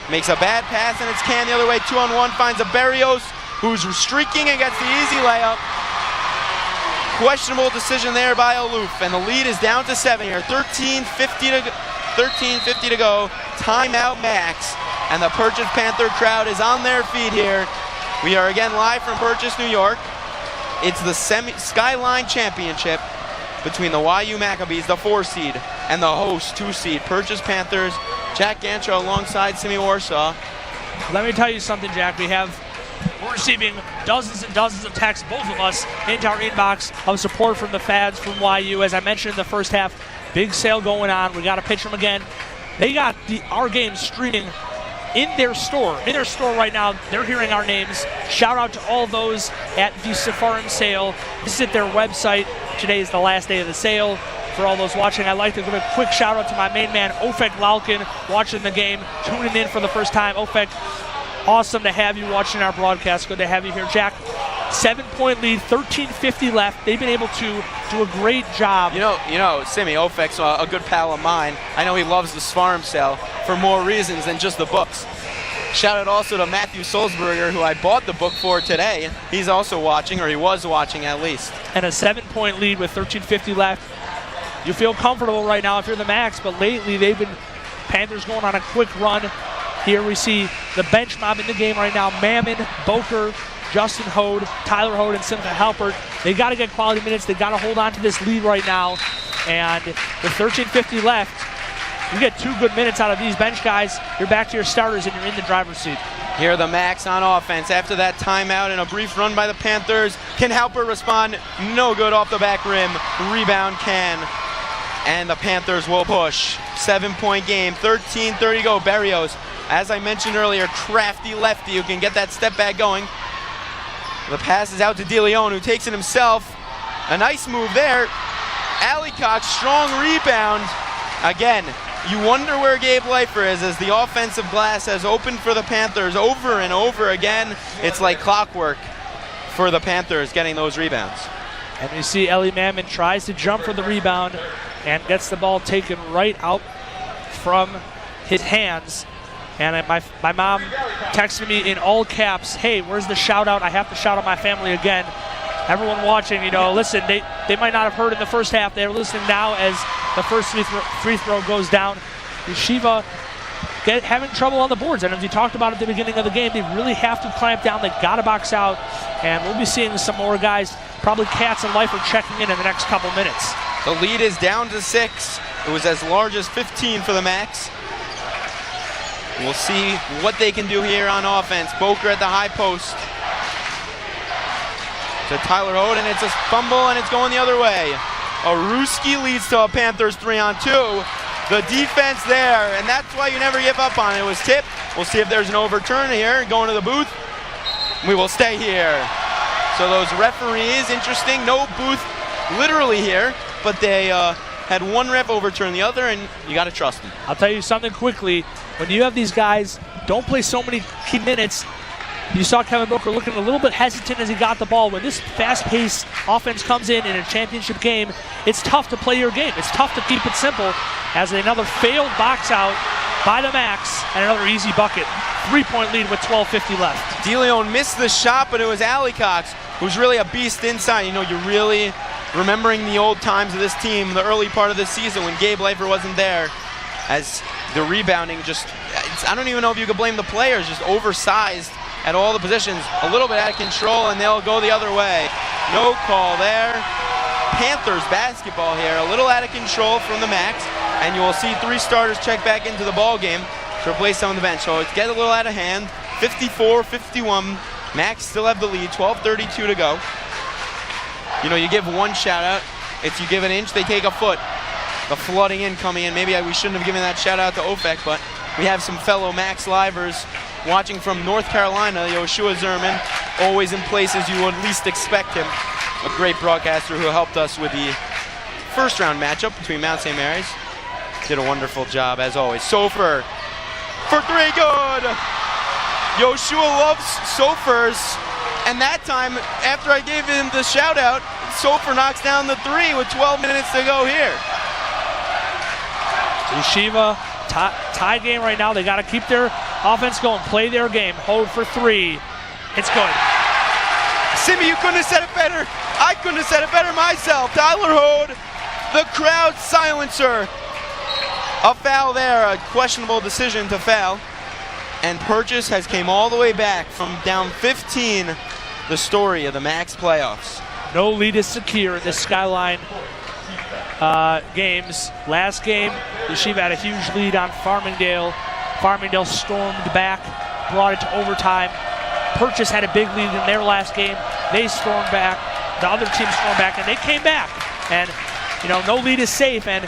makes a bad pass, and it's Can the other way, 2-on-1, finds a Berrios, who's streaking and gets the easy layup. questionable decision there by Aloof, and the lead is down to 7 here. 13:50 to go. Timeout Max, and the Purchase Panther crowd is on their feet here. We are again live from Purchase, New York. It's the Skyline Championship between the YU Maccabees, the 4 seed, and the host 2 seed, Purchase Panthers. Jack Gantra alongside Simi Warsaw. Let me tell you something, Jack. We're receiving dozens and dozens of texts, both of us, into our inbox of support from the fans from YU. As I mentioned in the first half, big sale going on. We got to pitch them again. They got our game streaming in their store. In their store right now, they're hearing our names. Shout out to all those at the Sepharim sale. Visit their website. Today is the last day of the sale. For all those watching, I'd like to give a quick shout out to my main man, Ofek Lalkin, watching the game, tuning in for the first time. Ofek, awesome to have you watching our broadcast. Good to have you here, Jack. 7-point lead, 13:50 left. They've been able to do a great job. You know, Simi, Ofek's a good pal of mine. I know he loves the Sepharim sale for more reasons than just the books. Shout out also to Matthew Solzberger, who I bought the book for today. He's also watching, or he was watching at least. And a 7-point lead with 13:50 left. You feel comfortable right now if you're the Max, but lately they've been Panthers going on a quick run. Here we see the bench mob in the game right now. Mammon, Boker, Justin Hode, Tyler Hode, and Simcha Halpert. They got to get quality minutes. They got to hold on to this lead right now. And with 13:50 left, you get 2 good minutes out of these bench guys. You're back to your starters and you're in the driver's seat. Here are the Max on offense. After that timeout and a brief run by the Panthers, can Halpert respond? No good off the back rim. Rebound can. And the Panthers will push. 7-point game, 13:30 to go. Berrios, as I mentioned earlier, crafty lefty who can get that step back going. The pass is out to DeLeon, who takes it himself. A nice move there. Alleycock, strong rebound. Again, you wonder where Gabe Leifer is as the offensive glass has opened for the Panthers over and over again. It's like clockwork for the Panthers getting those rebounds. And we see Ellie Mammon tries to jump for the rebound and gets the ball taken right out from his hands. And my mom texted me in all caps, hey, where's the shout out? I have to shout out my family again. Everyone watching, listen, they might not have heard in the first half. They're listening now as the first free throw goes down. Yeshiva having trouble on the boards. And as we talked about at the beginning of the game, they really have to clamp down. They got to box out. And we'll be seeing some more guys, probably Katz and Leifer, checking in the next couple minutes. The lead is down to 6. It was as large as 15 for the Max. We'll see what they can do here on offense. Boker at the high post. To Tyler Hode, and it's a fumble, and it's going the other way. A Ruski leads to a Panthers 3-on-2. The defense there, and that's why you never give up on it. It was tipped. We'll see if there's an overturn here. Going to the booth. We will stay here. So those referees, interesting. No booth literally here, but they had one ref overturn the other, and you got to trust them. I'll tell you something quickly. When you have these guys don't play so many key minutes, you saw Kevin Boker looking a little bit hesitant as he got the ball. When this fast-paced offense comes in a championship game, it's tough to play your game. It's tough to keep it simple as another failed box out by the Max and another easy bucket. 3-point lead with 12:50 left. DeLeon missed the shot, but it was Alleycock, who's really a beast inside. You're really remembering the old times of this team, the early part of the season when Gabe Leifer wasn't there, as the rebounding I don't even know if you could blame the players, just oversized at all the positions, a little bit out of control, and they'll go the other way. No call there. Panthers basketball here, a little out of control from the Max, and you will see 3 starters check back into the ball game to replace some on the bench. So it's getting a little out of hand. 54-51. Max still have the lead. 12:32 to go. You give one shout out. If you give an inch, they take a foot. The flooding in coming in. Maybe we shouldn't have given that shout out to Ofek, but we have some fellow Max Livers watching from North Carolina. Yoshua Zerman, always in places you would least expect him. A great broadcaster who helped us with the first round matchup between Mount St. Mary's. Did a wonderful job as always. Sofer for 3, good. Yoshua loves Sofers, and that time after I gave him the shout out, Sofer knocks down the 3 with 12 minutes to go here. Yeshiva tie game right now. They got to keep their offense going, play their game. Hold for 3. It's good. Simi, you couldn't have said it better. I couldn't have said it better myself. Tyler Hode, the crowd silencer. A foul there, a questionable decision to foul. And Purchase has came all the way back from down 15. The story of the Max playoffs. No lead is secure in the Skyline games. Last game, Yeshiva had a huge lead on Farmingdale. Farmingdale stormed back, brought it to overtime. Purchase had a big lead in their last game. They stormed back. The other team stormed back, and they came back. And, you know, no lead is safe, and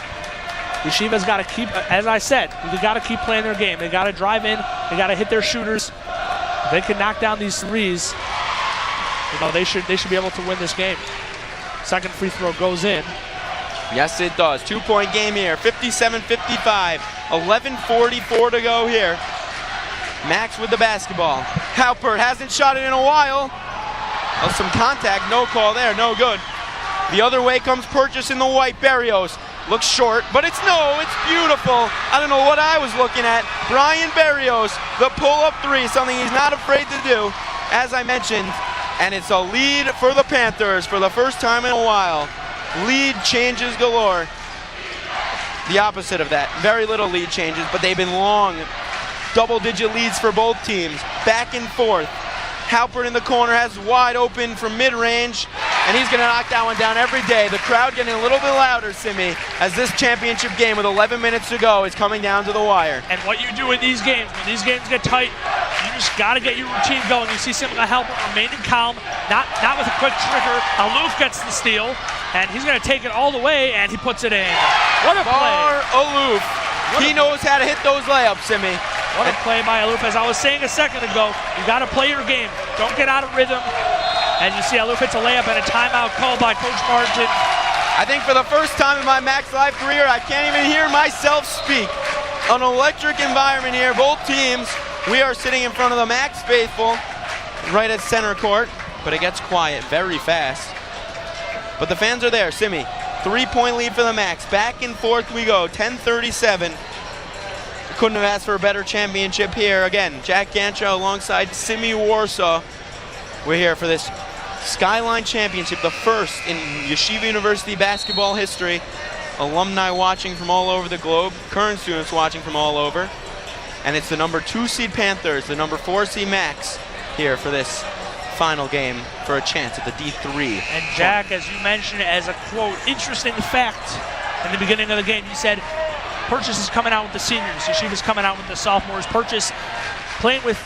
Yeshiva's got to keep, as I said, they got to keep playing their game. They got to drive in. They got to hit their shooters. If they can knock down these threes, you know, they should be able to win this game. Second free throw goes in. Yes, it does. 2-point game here. 57-55. 11:44 to go here. Max with the basketball. Halpert hasn't shot it in a while. Oh, some contact. No call there. No good. The other way comes Purchase in the white. Berrios looks short, but it's beautiful. I don't know what I was looking at. Brian Berrios, the pull-up three, something he's not afraid to do, as I mentioned. And it's a lead for the Panthers for the first time in a while. Lead changes galore. The opposite of that. Very little lead changes, but they've been long. Double-digit leads for both teams. Back and forth. Halpert in the corner has wide open from mid-range, and he's going to knock that one down every day. The crowd getting a little bit louder, Simi, as this championship game with 11 minutes to go is coming down to the wire. And what you do in these games, when these games get tight, you just got to get your routine going. You see Simcha Halpert remaining calm, not with a quick trigger. Aloof gets the steal, and he's going to take it all the way, and he puts it in. What a play. Aloof. He knows how to hit those layups, Simi. What a play by Aloof. As I was saying a second ago, you got to play your game. Don't get out of rhythm. And you see Aloof hits a layup and a timeout called by Coach Martin. I think for the first time in my Max Live career, I can't even hear myself speak. An electric environment here. Both teams, we are sitting in front of the Max faithful right at center court. But it gets quiet very fast. But the fans are there. Simi, 3-point lead for the Max. Back and forth we go. 10:37. Couldn't have asked for a better championship here. Again, Jack Gancho alongside Simi Warsaw. We're here for this Skyline Championship, the first in Yeshiva University basketball history. Alumni watching from all over the globe, current students watching from all over. And it's the number 2 seed Panthers, the number 4 seed Max here for this final game for a chance at the D3. And Jack, as you mentioned, as a quote, interesting fact in the beginning of the game, you said Purchase is coming out with the seniors. Yeshiva's coming out with the sophomores. Purchase playing with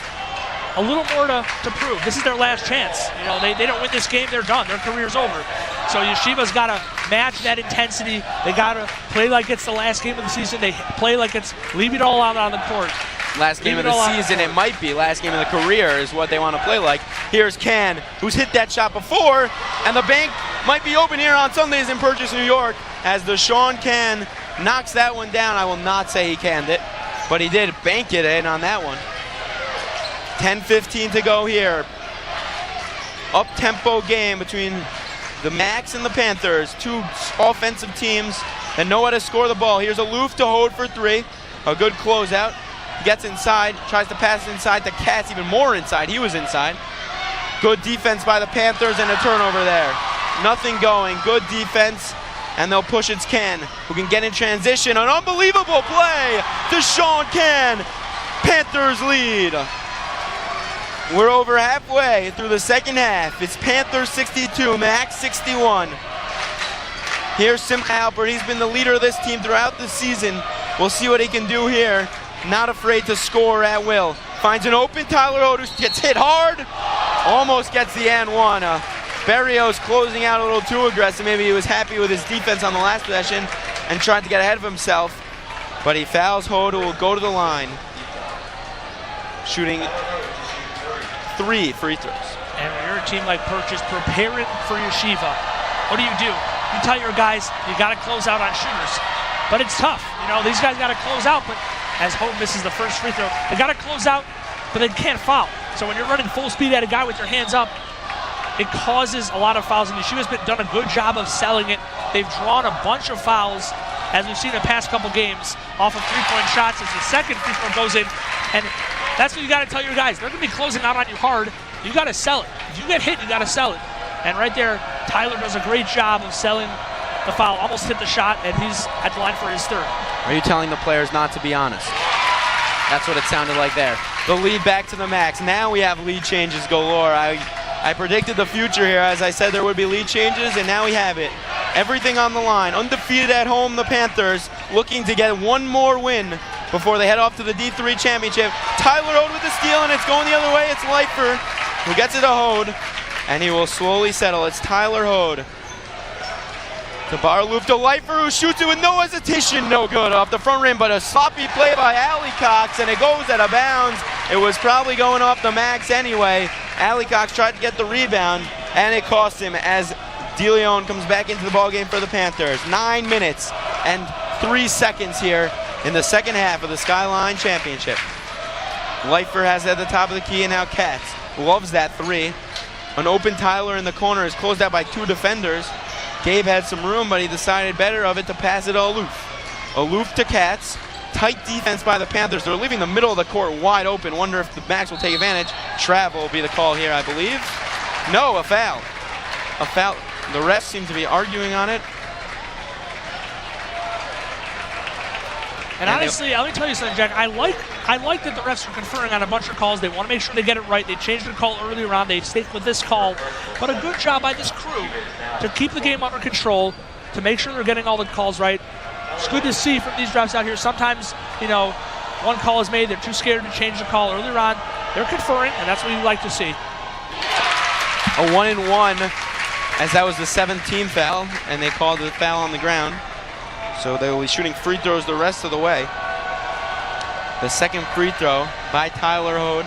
a little more to prove. This is their last chance. You know, they don't win this game, they're done. Their career's over. So Yeshiva's got to match that intensity. They got to play like it's the last game of the season. They play like it's leave it all out on the court. Last game of the season, it might be. Last game of the career is what they want to play like. Here's Can, who's hit that shot before, and the bank might be open here on Sundays in Purchase, New York, as Deshaun Can knocks that one down. I will not say he canned it, but he did bank it in on that one. 10:15 to go here. Up-tempo game between the Max and the Panthers. Two offensive teams that know how to score the ball. Here's Aloof to Hode for 3. A good closeout. Gets inside, tries to pass it inside to Katz, even more inside. He was inside. Good defense by the Panthers and a turnover there. Nothing going. Good defense. And they'll push it's Can, who can get in transition. An unbelievable play. Deshaun Can. Panthers lead. We're over halfway through the second half. It's Panthers 62, Max 61. Here's Simcha Halpert. He's been the leader of this team throughout the season. We'll see what he can do here. Not afraid to score at will. Finds an open Tyler Hode, who gets hit hard. Almost gets the and one. Berrios closing out a little too aggressive. Maybe he was happy with his defense on the last possession and tried to get ahead of himself. But he fouls Hode, who will go to the line. Shooting 3 free throws. And when you're a team like Purchase preparing for Yeshiva, what do? You tell your guys you got to close out on shooters. But it's tough. You know, these guys got to close out, but as Hode misses the first free throw, they got to close out, but they can't foul. So when you're running full speed at a guy with your hands up, it causes a lot of fouls, and Yeshiva's done a good job of selling it. They've drawn a bunch of fouls, as we've seen in the past couple games, off of three-point shots as the second free throw goes in. And that's what you got to tell your guys. They're going to be closing out on you hard. You got to sell it. If you get hit, you got to sell it. And right there, Tyler does a great job of selling the foul. Almost hit the shot, and he's at the line for his third. Are you telling the players not to be honest? That's what it sounded like there. The lead back to the Max. Now we have lead changes galore. I predicted the future here, as I said there would be lead changes, and now we have it. Everything on the line. Undefeated at home, the Panthers, looking to get one more win before they head off to the D3 championship. Tyler Hode with the steal, and it's going the other way. It's Leifer who gets it to Hode, and he will slowly settle. It's Tyler Hode to Barlouf to Leifer, who shoots it with no hesitation. No good off the front rim, but a sloppy play by Allie Cox, and it goes out of bounds. It was probably going off the Max anyway. Allie Cox tried to get the rebound, and it cost him as DeLeon comes back into the ballgame for the Panthers. 9 minutes and 3 seconds here in the second half of the Skyline Championship. Leifer has it at the top of the key, and now Katz loves that three. An open Tyler in the corner is closed out by 2 defenders. Gabe had some room, but he decided better of it to pass it to Aloof. Aloof to Katz. Tight defense by the Panthers. They're leaving the middle of the court wide open. Wonder if the Max will take advantage. Travel will be the call here, I believe. No, a foul. A foul. The refs seem to be arguing on it. And honestly, let me tell you something, Jack. I like that the refs are conferring on a bunch of calls. They want to make sure they get it right. They changed the call earlier on. They stick with this call. But a good job by this crew to keep the game under control, to make sure they're getting all the calls right. It's good to see from these refs out here. Sometimes, one call is made. They're too scared to change the call earlier on. They're conferring, and that's what you like to see. A 1-and-1, as that was the 17th foul, and they called the foul on the ground. So they will be shooting free throws the rest of the way. The second free throw by Tyler Hode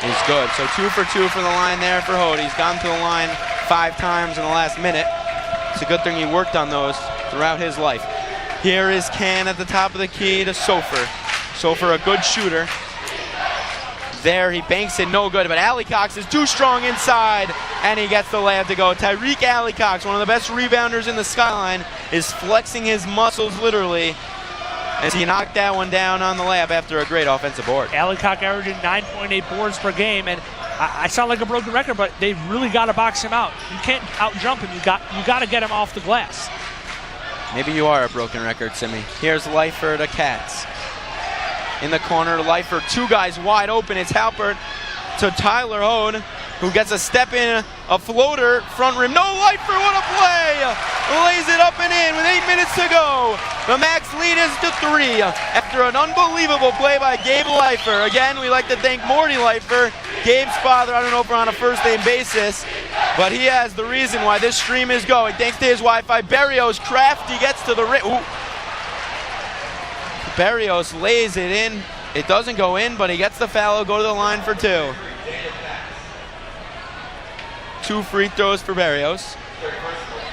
is good. So 2 for 2 from the line there for Hode. He's gone to the line 5 times in the last minute. It's a good thing he worked on those throughout his life. Here is Can at the top of the key to Sofer. Sofer, a good shooter. There, he banks it, no good, but Allie Cox is too strong inside, and he gets the layup to go. Tyreek Allie Cox, one of the best rebounders in the Skyline, is flexing his muscles literally as he knocked that one down on the layup after a great offensive board. Allie Cox averaging 9.8 boards per game, and I sound like a broken record, but they've really got to box him out. You can't out-jump him. You got to get him off the glass. Maybe you are a broken record, Simi. Here's Leifer to Katz. In the corner, Leifer, 2 guys wide open. It's Halpert to Tyler Hode, who gets a step in, a floater, front rim. No, Leifer, what a play! Lays it up and in with 8 minutes to go. The Max lead is to 3 after an unbelievable play by Gabe Leifer. Again, we like to thank Morty Leifer, Gabe's father. I don't know if we're on a first-name basis, but he has the reason why this stream is going. Thanks to his Wi-Fi. Berrios, crafty, gets to the rim. Berrios lays it in. It doesn't go in, but he gets the foul. He'll go to the line for 2. 2 free throws for Berrios.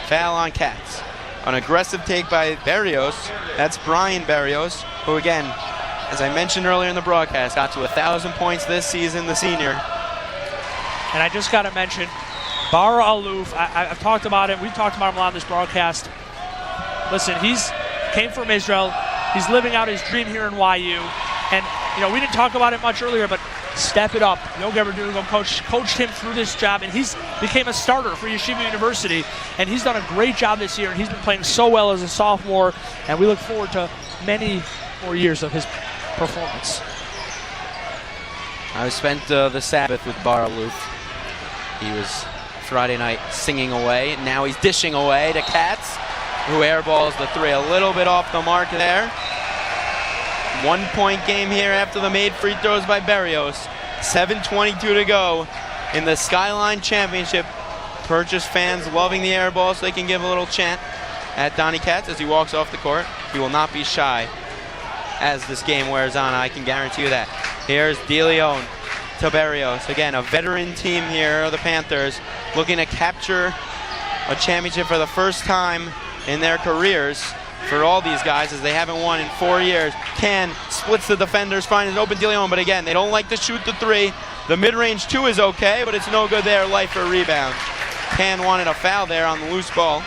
Foul on Katz. An aggressive take by Berrios. That's Brian Berrios, who again, as I mentioned earlier in the broadcast, got to 1,000 points this season, the senior. And I just got to mention, Bar Aloof, I've talked about him. We've talked about him a lot on this broadcast. Listen, he's came from Israel. He's living out his dream here in YU. And, we didn't talk about it much earlier, but step it up. Yogi Verdugo coached him through this job, and he's became a starter for Yeshiva University. And he's done a great job this year, and he's been playing so well as a sophomore. And we look forward to many more years of his performance. I spent the Sabbath with Bar Aloof. He was Friday night singing away. Now he's dishing away to Katz, who airballs the 3. A little bit off the mark there. 1-point game here after the made free throws by Berrios. 7:22 to go in the Skyline Championship. Purchase fans loving the airball, so they can give a little chant at Donnie Katz as he walks off the court. He will not be shy as this game wears on, I can guarantee you that. Here's DeLeon to Berrios. Again, a veteran team here, the Panthers, looking to capture a championship for the first time in their careers for all these guys, as they haven't won in 4 years. Can splits the defenders, finds an open DeLeon, but again, they don't like to shoot the 3. The mid-range 2 is okay, but it's no good there. Leifer rebound. Can wanted a foul there on the loose ball.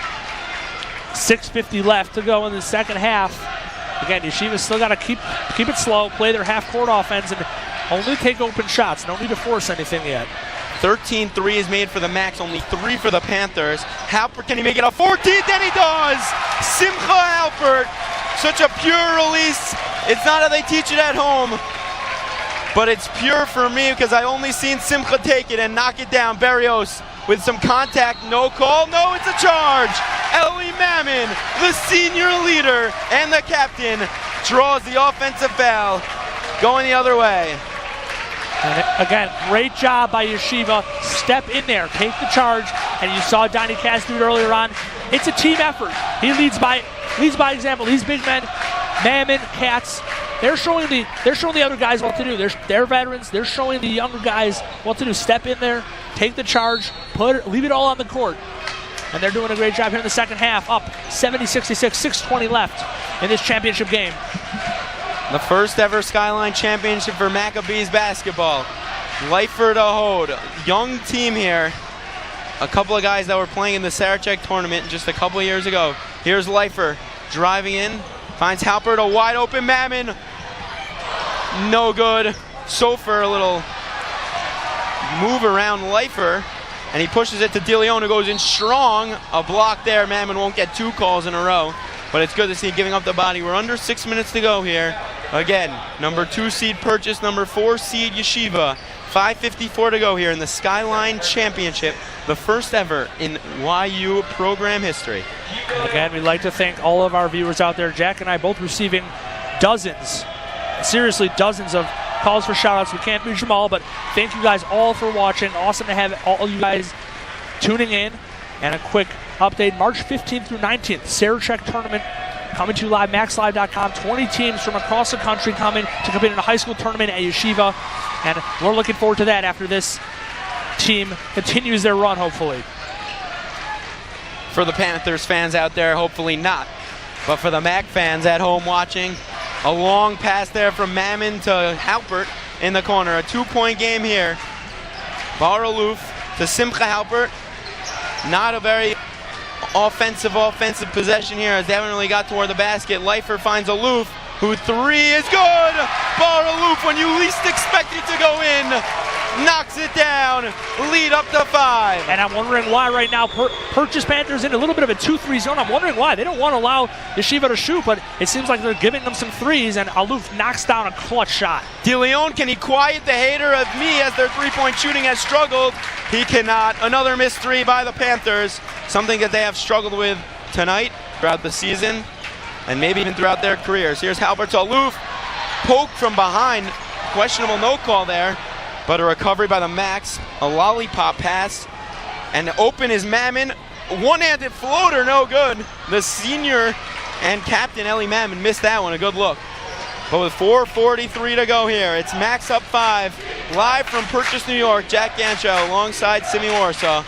6:50 left to go in the second half. Again, Yeshiva's still got to keep it slow, play their half-court offense, and only take open shots. No need to force anything yet. 13 threes made for the Macs, only 3 for the Panthers. Halpert, can he make it a 14th? And he does! Simcha Halpert, such a pure release. It's not how they teach it at home, but it's pure for me because I only seen Simcha take it and knock it down. Berrios with some contact, no call, no, it's a charge. Eli Mammon, the senior leader and the captain, draws the offensive foul, going the other way. And again, great job by Yeshiva. Step in there, take the charge, and you saw Donnie Cass do it earlier on. It's a team effort. He leads by example. These big men, Mammon, Katz, they're showing the other guys what to do. They're veterans. They're showing the younger guys what to do. Step in there, take the charge, leave it all on the court. And they're doing a great job here in the second half. Up 70-66, 6:20 left in this championship game. The first ever Skyline championship for Maccabees basketball. Leifer to Hode, young team here. A couple of guys that were playing in the Sarachek tournament just a couple of years ago. Here's Leifer driving in, finds Halpert, a wide open Mammon. No good. Sofer, a little move around Leifer, and he pushes it to DeLeon, who goes in strong. A block there. Mammon won't get 2 calls in a row, but it's good to see giving up the body. We're under 6 minutes to go here. Again, number 2 seed Purchase, number 4 seed Yeshiva. 5:54 to go here in the Skyline Championship, the first ever in YU program history. And again, we'd like to thank all of our viewers out there. Jack and I both receiving dozens, seriously dozens of calls for shout-outs. We can't reach them all, but thank you guys all for watching. Awesome to have all you guys tuning in. And a quick update, March 15th through 19th, Sarachek tournament coming to you live, maxlive.com. 20 teams from across the country coming to compete in a high school tournament at Yeshiva. And we're looking forward to that after this team continues their run, hopefully. For the Panthers fans out there, hopefully not. But for the Mac fans at home watching, a long pass there from Mammon to Halpert in the corner. A 2-point game here. Bar Aloof to Simcha Halpert. Not a very offensive possession here, as they haven't really got toward the basket. Leifer finds Aloof, who 3 is good. Bar Aloof, when you least expect it to go in, knocks it down. Lead up to 5. And I'm wondering why right now Purchase Panthers in a little bit of a 2-3 zone. I'm wondering why. They don't want to allow Yeshiva to shoot, but it seems like they're giving them some threes, and Aloof knocks down a clutch shot. DeLeon, can he quiet the hater of me as their 3-point shooting has struggled? He cannot. Another missed 3 by the Panthers, something that they have struggled with tonight, throughout the season, and maybe even throughout their careers. Here's Halpert to Aloof, poke from behind, questionable no call there, but a recovery by the Macs, a lollipop pass, and open is Mammon, one-handed floater, no good. The senior and captain Eli Mammon missed that one, a good look. But with 4:43 to go here, it's Macs up 5, live from Purchase, New York. Jack Gancho alongside Simi Warsaw.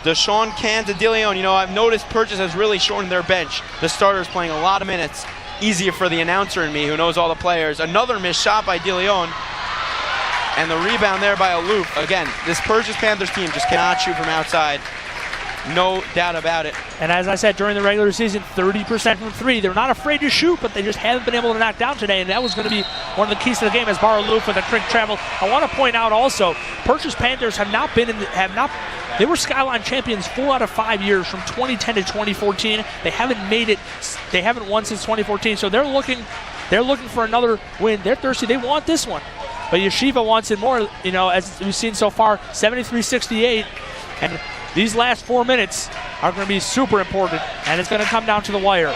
Deshaun Can to DeLeon. You know, I've noticed Purchase has really shortened their bench. The starters playing a lot of minutes. Easier for the announcer and me, who knows all the players. Another missed shot by DeLeon. And the rebound there by Aloof. Again, this Purchase Panthers team just cannot shoot from outside. No doubt about it. And as I said, during the regular season, 30% from 3. They're not afraid to shoot, but they just haven't been able to knock down today, and that was going to be one of the keys to the game as Bar Aloof with a quick travel. I want to point out also, Purchase Panthers have not been they were Skyline champions 4 out of 5 years from 2010 to 2014. They haven't made it. They haven't won since 2014, so they're looking for another win. They're thirsty. They want this one. But Yeshiva wants it more, you know, as we've seen so far, 73-68. And these last 4 minutes are going to be super important, and it's going to come down to the wire.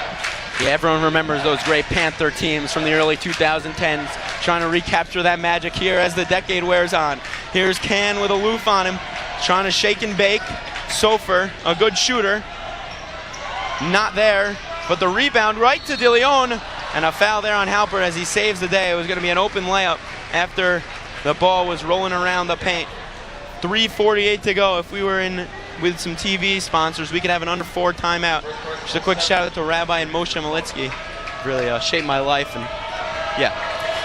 Yeah, everyone remembers those great Panther teams from the early 2010s, trying to recapture that magic here as the decade wears on. Here's Can with Aloof on him, trying to shake and bake. Sofer, a good shooter, not there, but the rebound right to DeLeon, and a foul there on Halpert as he saves the day. It was going to be an open layup after the ball was rolling around the paint. 3:48 to go. If we were in with some TV sponsors, we could have an under 4 timeout. Just a quick shout out to Rabbi and Moshe Malitsky. Really shaped my life. And yeah,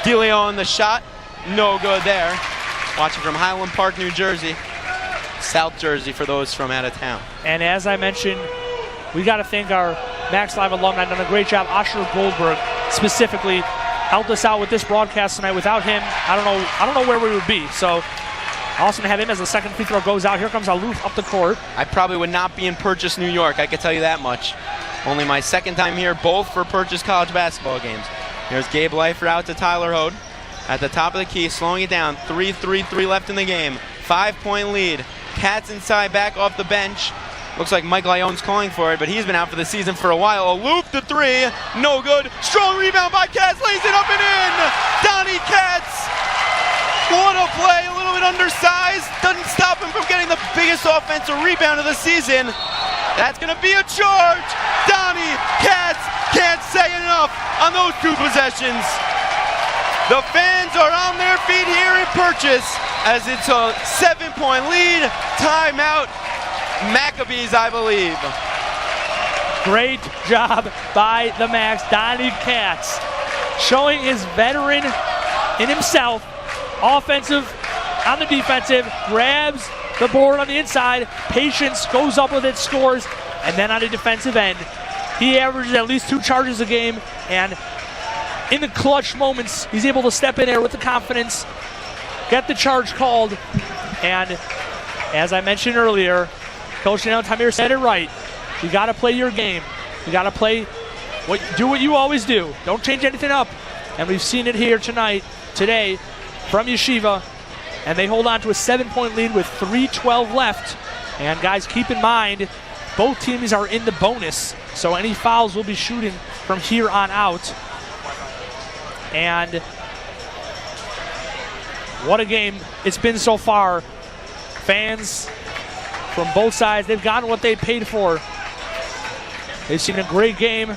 DeLeon, the shot, no good there. Watching from Highland Park, New Jersey. South Jersey for those from out of town. And as I mentioned, we got to thank our Max Live alumni. Done a great job. Asher Goldberg specifically helped us out with this broadcast tonight. Without him, I don't know where we would be. So Awesome to have him as the second free throw goes out. Here comes Aloof up the court. I probably would not be in Purchase, New York. I can tell you that much. Only my second time here, both for Purchase college basketball games. Here's Gabe Leifer out to Tyler Hode. At the top of the key, slowing it down. 3-3-3 left in the game. 5-point lead. Cats inside, back off the bench. Looks like Mike Lyone's calling for it, but he's been out for the season for a while. Aloof the three, no good. Strong rebound by Katz, lays it up and in. Donnie Katz. What a play, a little bit undersized. Doesn't stop him from getting the biggest offensive rebound of the season. That's going to be a charge. Donnie Katz can't say enough on those two possessions. The fans are on their feet here in Purchase as it's a 7-point lead. Timeout, Maccabees, I believe. Great job by the Max. Donnie Katz showing his veteran in himself. Offensive on the defensive, grabs the board on the inside, patience, goes up with it, scores, and then on the defensive end, he averages at least 2 charges a game, and in the clutch moments, he's able to step in there with the confidence, get the charge called, and as I mentioned earlier, Coach Tamir said it right. You got to play your game. You got to do what you always do. Don't change anything up, and we've seen it here today, from Yeshiva, and they hold on to a 7-point lead with 3:12 left. And guys, keep in mind, both teams are in the bonus, so any fouls will be shooting from here on out. And what a game it's been so far. Fans from both sides, they've gotten what they paid for. They've seen a great game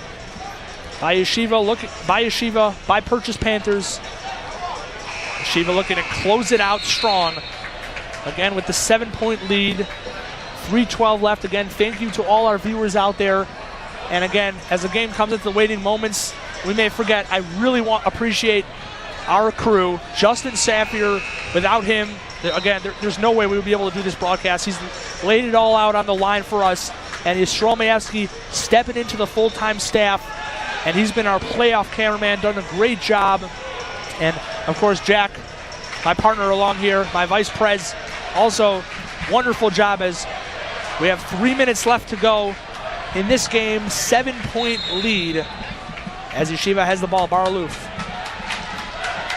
by Yeshiva, by Purchase Panthers. Yeshiva looking to close it out strong. Again, with the 7-point lead, 3:12 left. Again, thank you to all our viewers out there. And again, as the game comes into the waiting moments, we may forget, I really appreciate our crew. Justin Safier, without him, again, there's no way we would be able to do this broadcast. He's laid it all out on the line for us. And Yisrael Mayevsky stepping into the full-time staff. And he's been our playoff cameraman, done a great job. And, of course, Jack, my partner along here, my vice pres, also wonderful job as we have 3 minutes left to go in this game. 7-point lead as Yeshiva has the ball. Baraloof.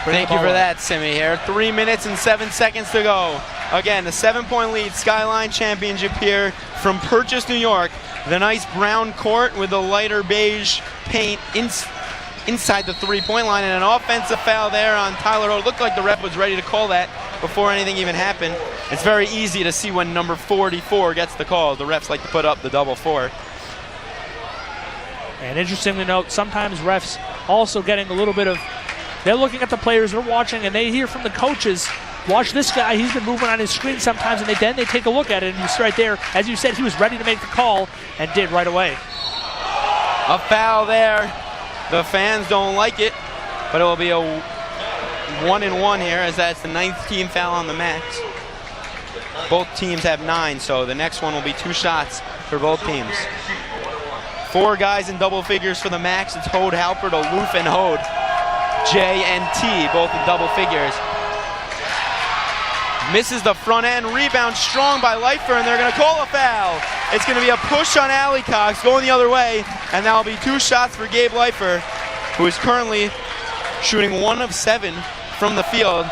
Thank you for that, Simi here. 3 minutes and 7 seconds to go. Again, the 7-point lead, Skyline Championship here from Purchase, New York. The nice brown court with the lighter beige paint inside the 3-point line, and an offensive foul there on Tyler Hode. Looked like the ref was ready to call that before anything even happened. It's very easy to see when number 44 gets the call. The refs like to put up the double 4. And interestingly note, sometimes refs also getting a little bit of, they're looking at the players, they're watching, and they hear from the coaches, watch this guy, he's been moving on his screen sometimes, and then they take a look at it, and he's right there. As you said, he was ready to make the call and did right away. A foul there. The fans don't like it, but it will be a 1-and-1 here, as that's the 9th team foul on the Max. Both teams have 9, so the next one will be 2 shots for both teams. 4 guys in double figures for the Max. It's Hode, Halpert, Aloof, and Hode. J and T, both in double figures. Misses the front end, rebound strong by Leifer, and they're going to call a foul. It's going to be a push on Allie Cox going the other way, and that'll be 2 shots for Gabe Leifer, who is currently shooting 1 of 7 from the field.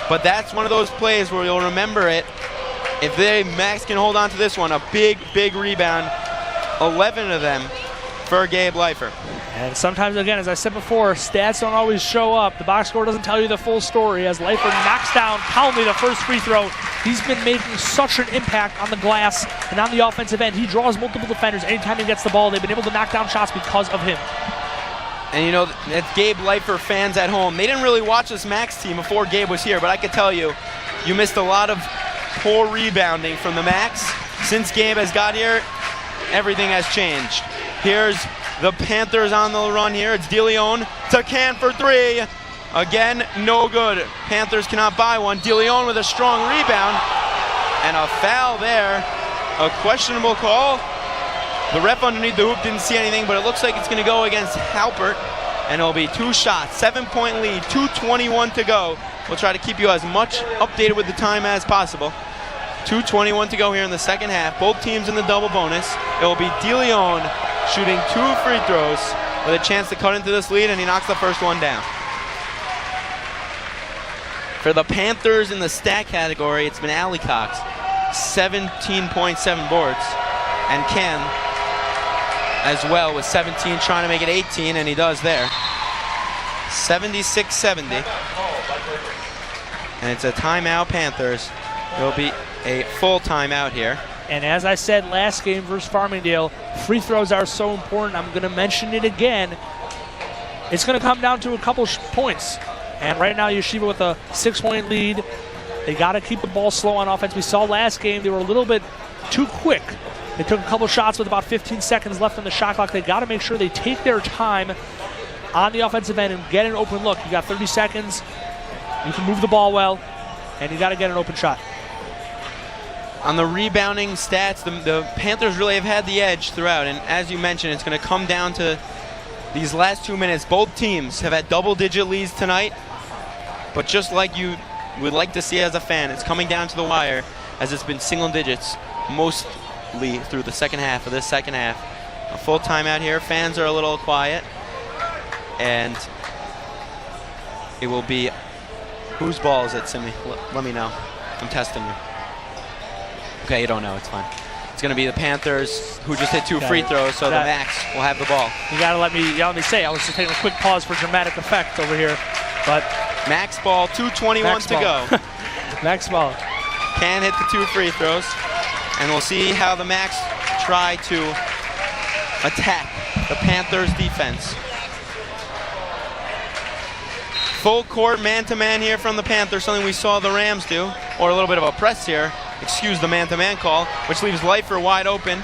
But that's one of those plays where you'll remember it. If Max can hold on to this one, a big, big rebound. 11 of them for Gabe Leifer. And sometimes, again, as I said before, stats don't always show up. The box score doesn't tell you the full story. As Leifer knocks down calmly the first free throw, he's been making such an impact on the glass and on the offensive end. He draws multiple defenders anytime he gets the ball. They've been able to knock down shots because of him. And you know, that's Gabe Leifer fans at home. They didn't really watch this Max team before Gabe was here, but I could tell you, you missed a lot of poor rebounding from the Max. Since Gabe has got here, everything has changed. Here's the Panthers on the run here. It's DeLeon to Can for 3. Again, no good. Panthers cannot buy one. DeLeon with a strong rebound. And a foul there. A questionable call. The ref underneath the hoop didn't see anything, but it looks like it's going to go against Halpert. And it'll be 2 shots. 7-point lead, 2:21 to go. We'll try to keep you as much updated with the time as possible. 2:21 to go here in the second half. Both teams in the double bonus. It will be DeLeon shooting 2 free throws with a chance to cut into this lead, and he knocks the first one down. For the Panthers in the stat category, it's been Ali Cox, 17.7 boards, and Ken as well with 17, trying to make it 18, and he does there. 76-70. And it's a timeout, Panthers. It will be a full timeout here. And as I said last game versus Farmingdale, free throws are so important. I'm going to mention it again. It's going to come down to a couple points. And right now, Yeshiva with a 6-point lead. They got to keep the ball slow on offense. We saw last game they were a little bit too quick. They took a couple shots with about 15 seconds left on the shot clock. They got to make sure they take their time on the offensive end and get an open look. You got 30 seconds. You can move the ball well, and you got to get an open shot. On the rebounding stats, the Panthers really have had the edge throughout. And as you mentioned, it's going to come down to these last 2 minutes. Both teams have had double-digit leads tonight. But just like you would like to see as a fan, it's coming down to the wire, as it's been single digits mostly through the second half of this second half. A full timeout here. Fans are a little quiet. And it will be, whose ball is it, Simi? Let me know. I'm testing you. Okay, you don't know. It's fine. It's going to be the Panthers, who just hit 2 free throws, so the Max will have the ball. You got to let me say, I was just taking a quick pause for dramatic effect over here. But Max ball, 2:21 to go. Max ball. Can hit the 2 free throws. And we'll see how the Max try to attack the Panthers defense. Full court man-to-man here from the Panthers, something we saw the Rams do, or a little bit of a press here. Excuse the man-to-man call, which leaves Leifer wide open.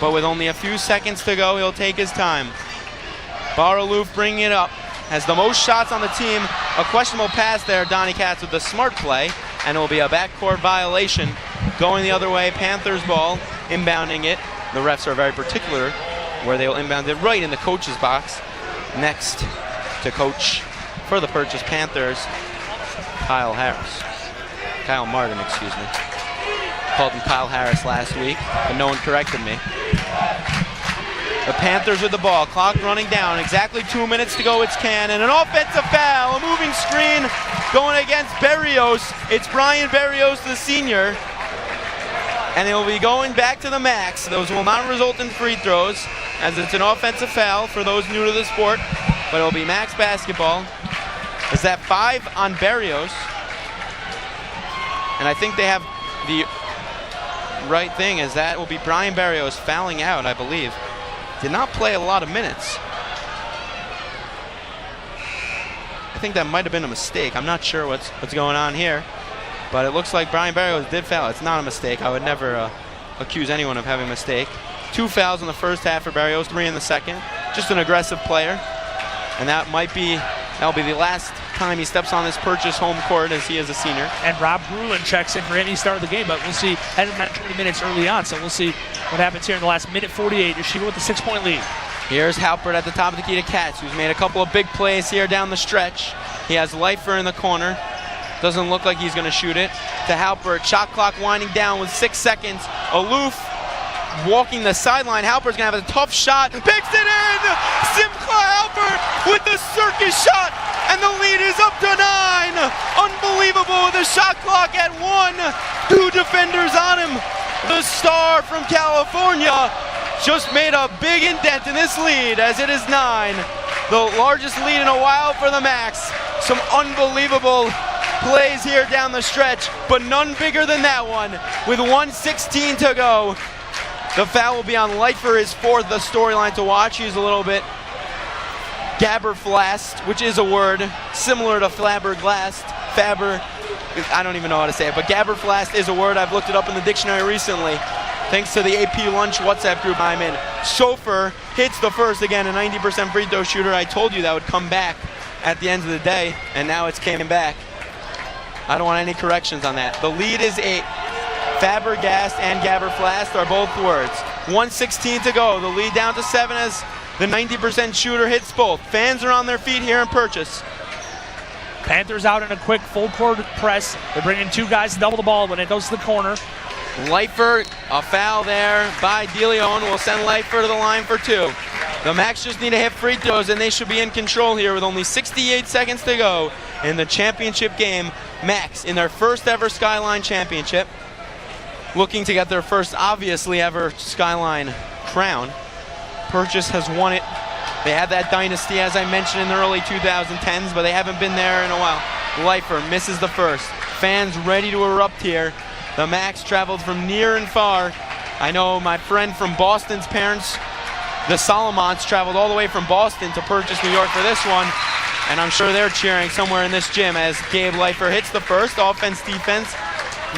But with only a few seconds to go, he'll take his time. Baraloof bringing it up. Has the most shots on the team. A questionable pass there, Donnie Katz with the smart play. And it will be a backcourt violation going the other way. Panthers ball, inbounding it. The refs are very particular where they will inbound it right in the coach's box. Next to coach for the Purchase Panthers, Kyle Martin, excuse me. Called him Kyle Harris last week, but no one corrected me. The Panthers with the ball, clock running down, exactly 2 minutes to go. It's Can, and an offensive foul, a moving screen going against Berrios. It's Brian Berrios, the senior, and they will be going back to the Max. Those will not result in free throws, as it's an offensive foul for those new to the sport, but it will be Max basketball. Is that 5 on Berrios? And I think they have the right thing, as that will be Brian Berrios fouling out, I believe. Did not play a lot of minutes. I think that might have been a mistake. I'm not sure what's going on here, but it looks like Brian Berrios did foul. It's not a mistake. I would never accuse anyone of having a mistake. 2 fouls in the first half for Berrios, 3 in the second. Just an aggressive player, and that'll be the last time he steps on this Purchase home court, as he is a senior. And Rob Grulin checks in for any start of the game, but we'll see. Had him at 20 minutes early on, so we'll see what happens here in the last minute 48. Yeshiva with the 6-point lead. Here's Halpert at the top of the key to Katz, who's made a couple of big plays here down the stretch. He has Leifer in the corner. Doesn't look like he's going to shoot it. To Halpert, shot clock winding down with 6 seconds. Aloof walking the sideline. Halpert's going to have a tough shot. Picks it in! Simcha Halpert with the circus shot! And the lead is up to 9. Unbelievable, with the shot clock at 1. 2 defenders on him. The star from California just made a big indent in this lead, as it is 9. The largest lead in a while for the Max. Some unbelievable plays here down the stretch, but none bigger than that one. With 1:16 to go. The foul will be on Leifer, his 4th, the storyline to watch. He's a little bit Gabberflast, which is a word similar to Flabberglast. I don't even know how to say it, but Gabberflast is a word. I've looked it up in the dictionary recently, thanks to the AP Lunch WhatsApp group I'm in. Sofer hits the first, again, a 90% free throw shooter. I told you that would come back at the end of the day, and now it's came back. I don't want any corrections on that. The lead is 8. Fabbergast and Gabberflast are both words. 1:16 to go. The lead down to 7 as the 90% shooter hits both. Fans are on their feet here in Purchase. Panthers out in a quick full court press. They're bringing two guys to double the ball when it goes to the corner. Leifer, a foul there by DeLeon will send Leifer to the line for 2. The Macs just need to hit free throws, and they should be in control here with only 68 seconds to go in the championship game. Macs in their first ever Skyline championship, looking to get their first, obviously, ever Skyline crown. Purchase has won it. They had that dynasty, as I mentioned, in the early 2010s, but they haven't been there in a while. Leifer misses the first. Fans ready to erupt here. The Macs traveled from near and far. I know my friend from Boston's parents, the Solomons, traveled all the way from Boston to Purchase, New York for this one, and I'm sure they're cheering somewhere in this gym as Gabe Leifer hits the first. Offense, defense.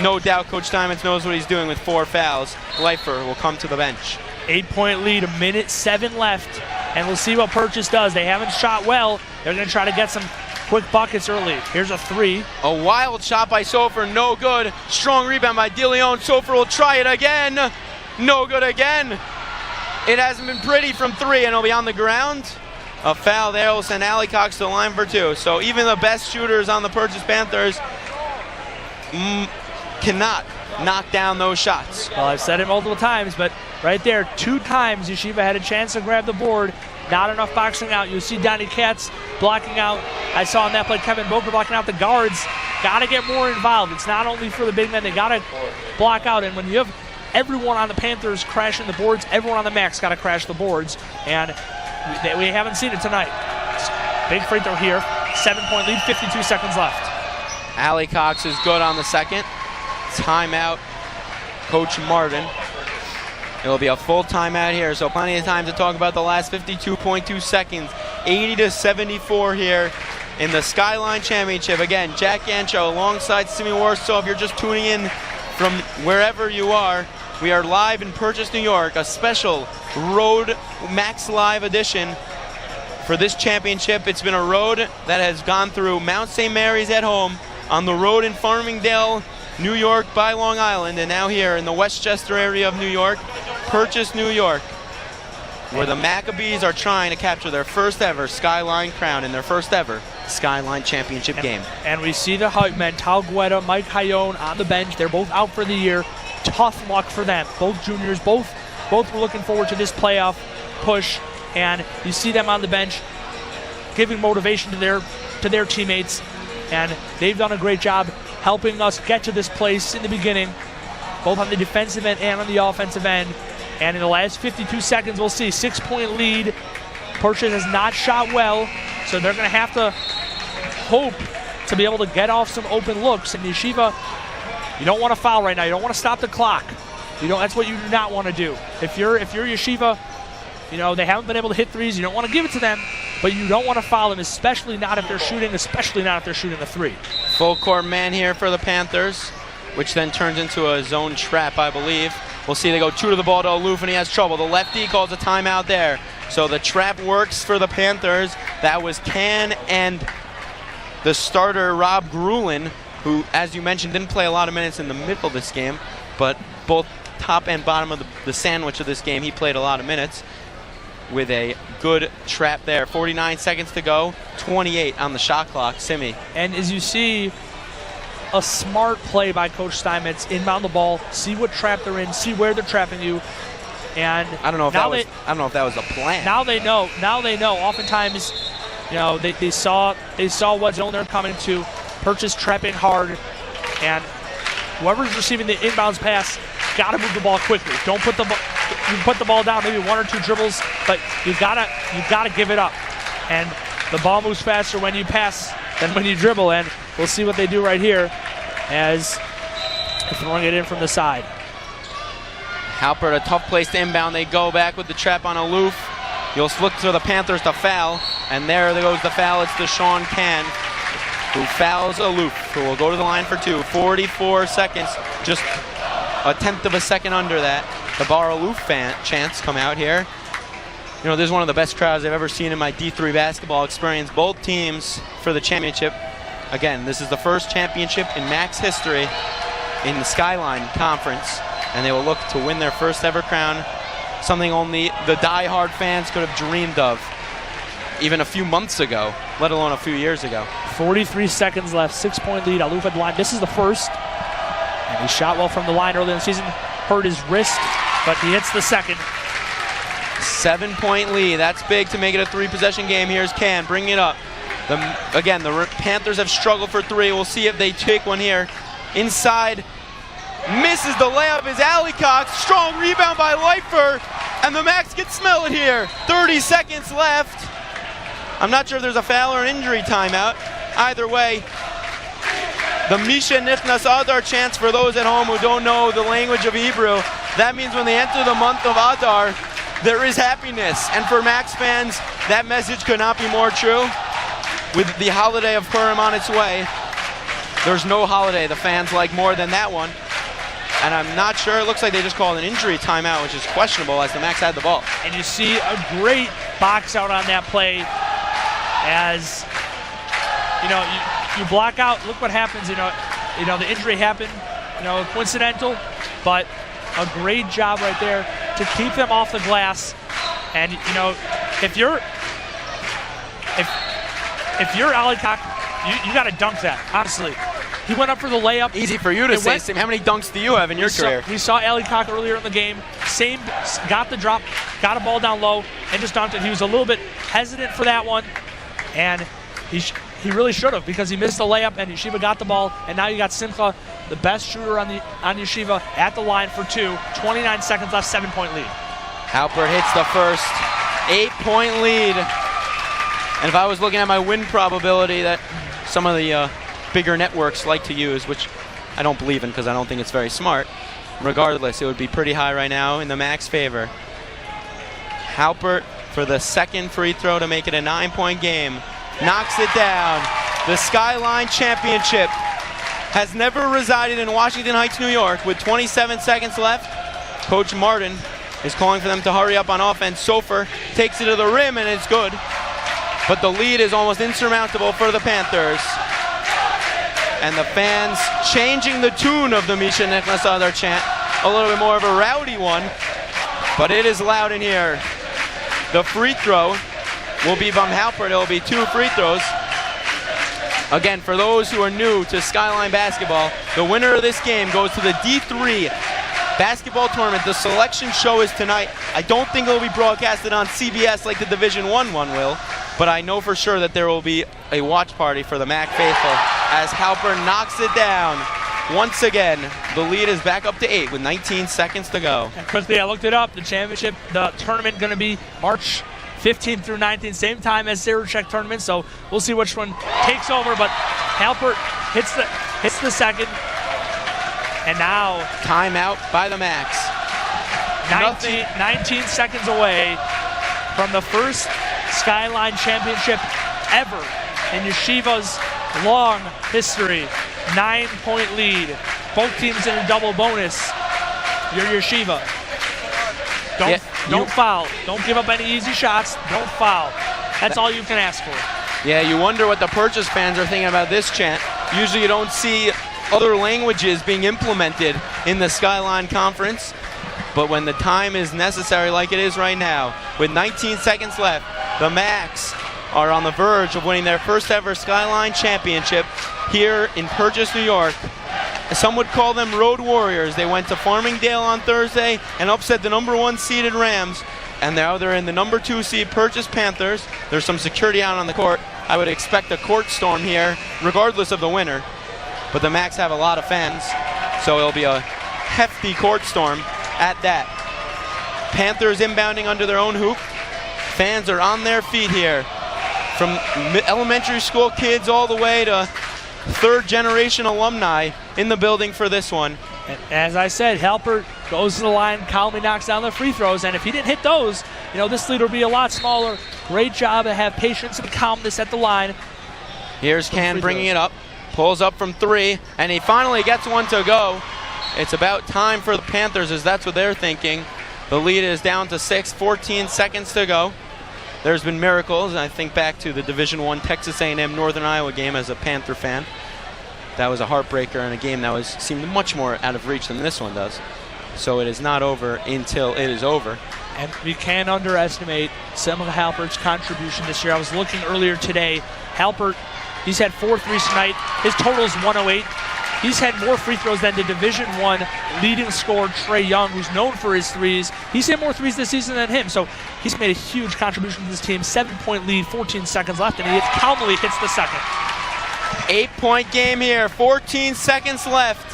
No doubt Coach Steinmetz knows what he's doing with 4 fouls. Leifer will come to the bench. 8-point lead, 1:07 left, and we'll see what Purchase does. They haven't shot well. They're going to try to get some quick buckets early. Here's a 3. A wild shot by Sofer, no good. Strong rebound by DeLeon. Sofer will try it again. No good again. It hasn't been pretty from 3, and it'll be on the ground. A foul there will send Allie Cox to the line for 2. So even the best shooters on the Purchase Panthers cannot knock down those shots. Well, I've said it multiple times, but right there, 2 times Yeshiva had a chance to grab the board. Not enough boxing out. You see Donnie Katz blocking out. I saw on that play Kevin Boker blocking out the guards. Got to get more involved. It's not only for the big men. They got to block out. And when you have everyone on the Panthers crashing the boards, everyone on the Macs got to crash the boards. And we haven't seen it tonight. Big free throw here. 7-point lead, 52 seconds left. Allie Cox is good on the second. Timeout, Coach Martin. It'll be a full timeout here, so plenty of time to talk about the last 52.2 seconds. 80-74 here in the Skyline Championship. Again, Jack Yancho alongside Simi Warsaw. If you're just tuning in from wherever you are, we are live in Purchase, New York, a special Road Max Live edition for this championship. It's been a road that has gone through Mount St. Mary's at home, on the road in Farmingdale, New York by Long Island, and now here in the Westchester area of New York, Purchase, New York, where the Maccabees are trying to capture their first ever Skyline crown in their first ever Skyline Championship game. And we see the hype men, Tal Guetta, Mike Hayone on the bench. They're both out for the year. Tough luck for them. Both juniors, both were looking forward to this playoff push, and you see them on the bench giving motivation to their teammates, and they've done a great job helping us get to this place in the beginning, both on the defensive end and on the offensive end. And in the last 52 seconds, we'll see 6-point lead. Purchase has not shot well, so they're going to have to hope to be able to get off some open looks. And Yeshiva, you don't want to foul right now. You don't want to stop the clock. That's what you do not want to do. If you're Yeshiva, they haven't been able to hit threes. You don't want to give it to them, but you don't want to foul them, especially not if they're shooting, a 3. Full court man here for the Panthers, which then turns into a zone trap, I believe. We'll see they go 2 to the ball to Aloof, and he has trouble. The lefty calls a timeout there. So the trap works for the Panthers. That was Can and the starter, Rob Grulin, who, as you mentioned, didn't play a lot of minutes in the middle of this game, but both top and bottom of the sandwich of this game, he played a lot of minutes with a good trap there. 49 seconds to go, 28 on the shot clock. Simi. And as you see, a smart play by Coach Steinmetz. Inbound the ball, see what trap they're in, see where they're trapping you. And I don't know if that was a plan. Now they know. Oftentimes, they saw what zone they're coming to. Purchase trapping hard, and whoever's receiving the inbounds pass got to move the ball quickly. Don't put the ball down, maybe 1 or 2 dribbles, but you gotta give it up. And the ball moves faster when you pass than when you dribble, and we'll see what they do right here as they're throwing it in from the side. Halpert, a tough place to inbound. They go back with the trap on Aloof. You'll look for the Panthers to foul, and there goes the foul. It's Deshaun Can, who fouls Aloof, who will go to the line for 2. 44 seconds, just a tenth of a second under that. The Bar Aloof chants come out here. This is one of the best crowds I've ever seen in my D3 basketball experience. Both teams for the championship. Again, this is the first championship in Max history in the Skyline Conference, and they will look to win their first ever crown, something only the die-hard fans could have dreamed of even a few months ago, let alone a few years ago. 43 seconds left, 6-point lead. Aluf at the line. This is the first. And he shot well from the line early in the season. Hurt his wrist, but he hits the second. 7-point lead. That's big to make it a 3-possession game. Here's Can bringing it up. Again, the Panthers have struggled for 3. We'll see if they take one here. Inside. Misses the layup is Allicock. Strong rebound by Leifer. And the Macs can smell it here. 30 seconds left. I'm not sure if there's a foul or an injury timeout. Either way, the Misha Nichnas Adar chants for those at home who don't know the language of Hebrew. That means when they enter the month of Adar, there is happiness. And for Macs fans, that message could not be more true. With the holiday of Purim on its way, there's no holiday the fans like more than that one. And I'm not sure. It looks like they just called an injury timeout, which is questionable as the Macs had the ball. And you see a great box out on that play as, you block out. Look what happens. The injury happened, coincidental, but a great job right there to keep them off the glass. And, if you're Allicock, you got to dunk that, honestly. He went up for the layup. Easy for you to say, Sim. How many dunks do you have in your career? We saw Allicock earlier in the game. Got the drop, got a ball down low, and just dunked it. He was a little bit hesitant for that one, and he really should have, because he missed the layup, and Yeshiva got the ball, and now you got Simcha, the best shooter on Yeshiva, at the line for 2. 29 seconds left, 7-point lead. Halpert hits the first. 8-point lead. And if I was looking at my win probability that some of the bigger networks like to use, which I don't believe in because I don't think it's very smart, regardless, it would be pretty high right now in the Macs' favor. Halpert for the second free throw to make it a 9-point game. Knocks it down. The Skyline Championship has never resided in Washington Heights, New York. With 27 seconds left, Coach Martin is calling for them to hurry up on offense. Sofer takes it to the rim, and it's good. But the lead is almost insurmountable for the Panthers. And the fans changing the tune of the Misha Nichnas Adar chant. A little bit more of a rowdy one, but it is loud in here. The free throw will be from Halpert. It will be 2 free throws. Again, for those who are new to Skyline basketball, the winner of this game goes to the D3 basketball tournament. The selection show is tonight. I don't think it will be broadcasted on CBS like the Division I one will, but I know for sure that there will be a watch party for the Mac faithful as Halpert knocks it down. Once again, the lead is back up to 8 with 19 seconds to go. And quickly, I looked it up. The championship, the tournament going to be March 15th through 19th, same time as Sarachek tournament, so we'll see which one takes over, but Halpert hits the second, and now timeout by the Macs. 19 seconds away from the first Skyline championship ever in Yeshiva's long history. 9-point lead. Both teams in a double bonus. You're Yeshiva. Don't foul. Don't give up any easy shots. Don't foul. That's all you can ask for. Yeah, you wonder what the Purchase fans are thinking about this chant. Usually you don't see other languages being implemented in the Skyline Conference. But when the time is necessary like it is right now, with 19 seconds left, the Macs are on the verge of winning their first ever Skyline Championship here in Purchase, New York. Some would call them Road Warriors. They went to Farmingdale on Thursday and upset the number 1 seeded Rams. And now they're in the number 2 seed Purchase Panthers. There's some security out on the court. I would expect a court storm here, regardless of the winner. But the Macs have a lot of fans, so it'll be a hefty court storm at that. Panthers inbounding under their own hoop. Fans are on their feet here, from elementary school kids all the way to third-generation alumni in the building for this one. And as I said, Halpert goes to the line, calmly knocks down the free throws, and if he didn't hit those, this lead will be a lot smaller. Great job to have patience and calmness at the line. Here's Can bringing it up, pulls up from 3, and he finally gets one to go. It's about time for the Panthers, as that's what they're thinking. The lead is down to 6, 14 seconds to go. There's been miracles, and I think back to the Division I Texas A&M Northern Iowa game as a Panther fan. That was a heartbreaker in a game that seemed much more out of reach than this one does. So it is not over until it is over. And we can't underestimate Simcha Halpert's contribution this year. I was looking earlier today. Halpert He's had 4 threes tonight. His total is 108. He's had more free throws than the Division I leading scorer Trae Young, who's known for his threes. He's hit more threes this season than him, so he's made a huge contribution to this team. 7-point lead, 14 seconds left, and he calmly hits the second. 8-point game here, 14 seconds left.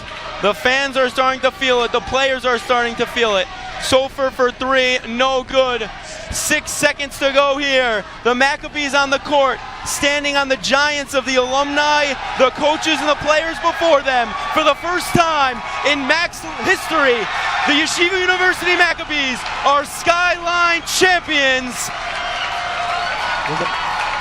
The fans are starting to feel it. The players are starting to feel it. Sofer for 3, no good. 6 seconds to go here. The Maccabees on the court, standing on the giants of the alumni, the coaches and the players before them. For the first time in Mac's history, the Yeshiva University Maccabees are Skyline champions.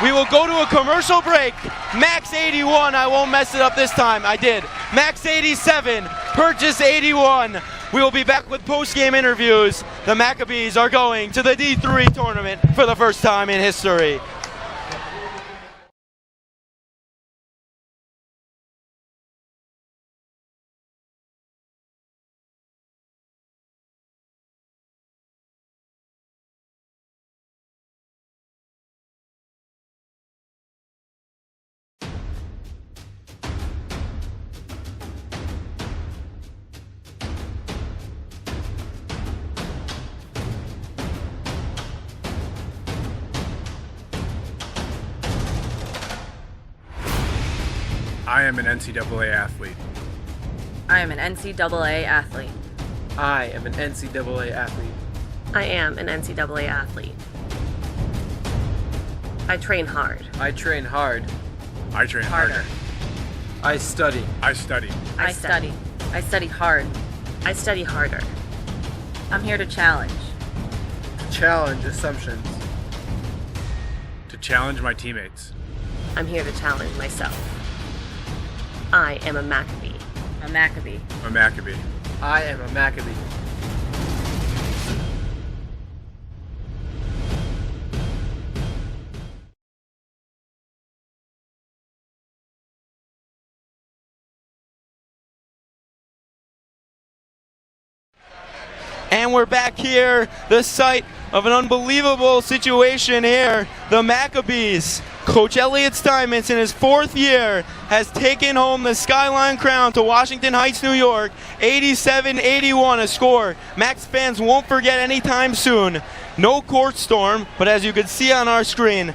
We will go to a commercial break. Max 81, I won't mess it up this time. I did. Max 87, Purchase 81. We will be back with post-game interviews. The Maccabees are going to the D3 tournament for the first time in history. I am an NCAA athlete. I am an NCAA athlete. I am an NCAA athlete. I am an NCAA athlete. I train hard. I train hard. I train harder. I study. I study. I study. I study hard. I study harder. I'm here to challenge. To challenge assumptions. To challenge my teammates. I'm here to challenge myself. I am a Maccabee. A Maccabee. A Maccabee. I am a Maccabee. And we're back here, the site of an unbelievable situation here. The Maccabees, Coach Elliot Steinmetz in his 4th year has taken home the Skyline crown to Washington Heights, New York, 87-81 a score Max fans won't forget anytime soon. No court storm, but as you can see on our screen,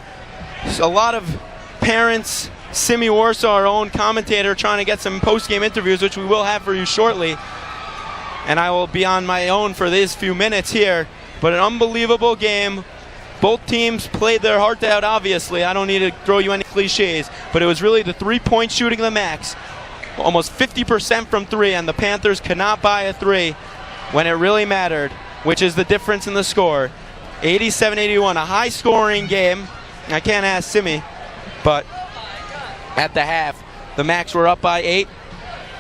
a lot of parents, Simi Warsaw, our own commentator, trying to get some post-game interviews, which we will have for you shortly. And I will be on my own for these few minutes here. But an unbelievable game. Both teams played their heart out, obviously. I don't need to throw you any cliches. But it was really the three-point shooting of the Macs. Almost 50% from 3, and the Panthers could not buy a 3 when it really mattered, which is the difference in the score. 87-81, a high-scoring game. I can't ask Simi, but at the half, the Macs were up by 8.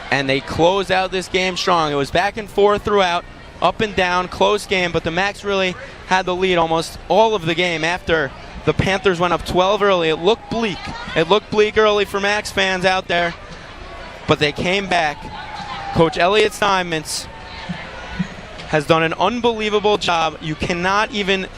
And they closed out this game strong. It was back and forth throughout, up and down, close game, but the Macs really had the lead almost all of the game after the Panthers went up 12 early. It looked bleak. It looked bleak early for Macs fans out there, but they came back. Coach Elliot Steinmetz has done an unbelievable job. You cannot even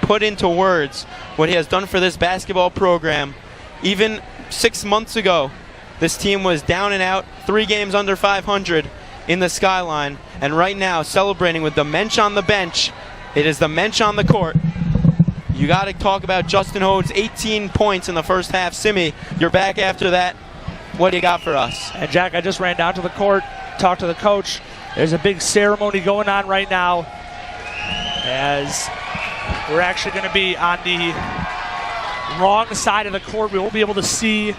put into words what he has done for this basketball program. Even 6 months ago, this team was down and out, 3 games under 500 in the Skyline. And right now, celebrating with the mensch on the bench. It is the mensch on the court. You got to talk about Justin Hode's 18 points in the first half. Simi, you're back after that. What do you got for us? And Jack, I just ran down to the court, talked to the coach. There's a big ceremony going on right now, as we're actually going to be on the wrong side of the court. We won't be able to see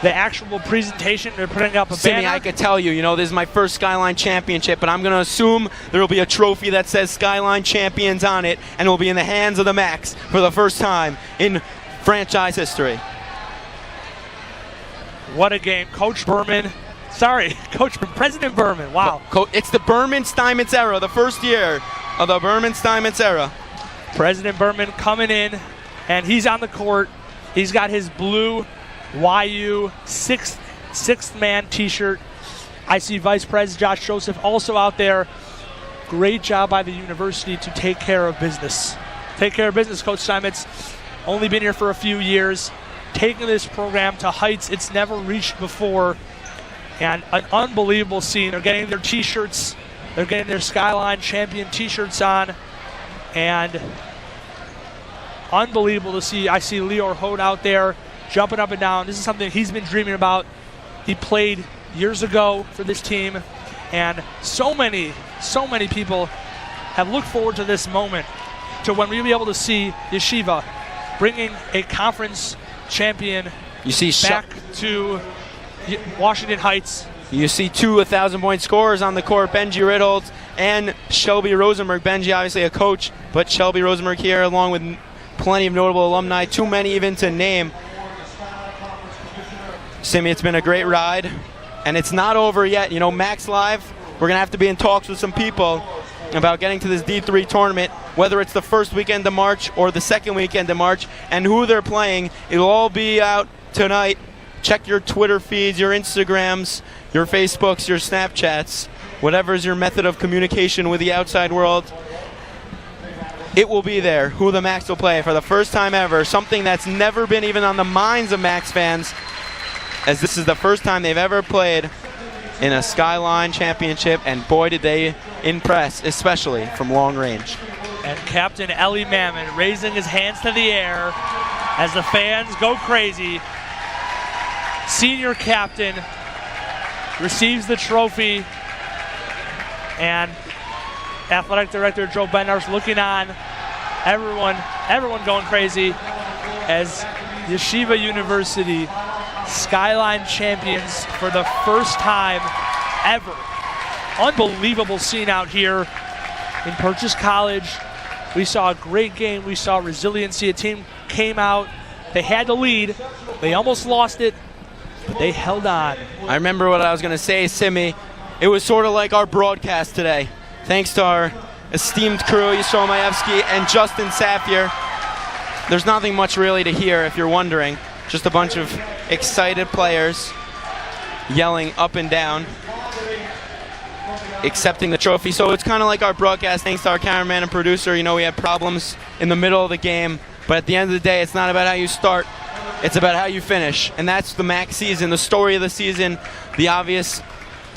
the actual presentation. They're putting up a Simi, banner. I could tell you, this is my first Skyline championship, but I'm going to assume there will be a trophy that says Skyline Champions on it, and it will be in the hands of the Macs for the first time in franchise history. What a game. Coach President Berman, wow. It's the Berman-Steinmetz era, the first year of the Berman-Steinmetz era. President Berman coming in, and he's on the court. He's got his blue YU sixth man t-shirt. I see Vice President Josh Joseph also out there. Great job by the university to take care of business. Take care of business, Coach Steinmetz. Only been here for a few years, taking this program to heights it's never reached before, and an unbelievable scene. They're getting their T-shirts, they're getting their Skyline champion T-shirts on, and unbelievable to see. I see Lior Hood out there jumping up and down. This is something he's been dreaming about. He played years ago for this team, and so many people have looked forward to this moment, to when we'll be able to see Yeshiva bringing a conference champion back to Washington Heights. You see 2 1,000-point scorers on the court, Benji Ritholtz and Shelby Rosenberg. Benji, obviously a coach, but Shelby Rosenberg here, along with plenty of notable alumni, too many even to name. Simi, it's been a great ride, and it's not over yet. You know, Max Live, we're going to have to be in talks with some people about getting to this D3 tournament, whether it's the first weekend of March or the second weekend of March, and who they're playing. It'll all be out tonight. Check your Twitter feeds, your Instagrams, your Facebooks, your Snapchats, whatever is your method of communication with the outside world. It will be there, who the Max will play for the first time ever, something that's never been even on the minds of Max fans, as this is the first time they've ever played in a Skyline championship, and boy did they impress, especially from long range. And Captain Ellie Mammon raising his hands to the air as the fans go crazy. Senior captain receives the trophy, and athletic director Joe Bendar's looking on. Everyone going crazy as Yeshiva University Skyline champions for the first time ever. Unbelievable scene out here in Purchase College. We saw a great game. We saw resiliency. A team came out. They had the lead. They almost lost it, but they held on. I remember what I was going to say, Simi. It was sort of like our broadcast today. Thanks to our esteemed crew, Yisrael Maevsky and Justin Safier. There's nothing much really to hear if you're wondering. Just a bunch of excited players yelling up and down, accepting the trophy. So it's kind of like our broadcast, thanks to our cameraman and producer. You know, we had problems in the middle of the game, but at the end of the day, it's not about how you start, it's about how you finish. And that's the Mac season, the story of the season, the obvious,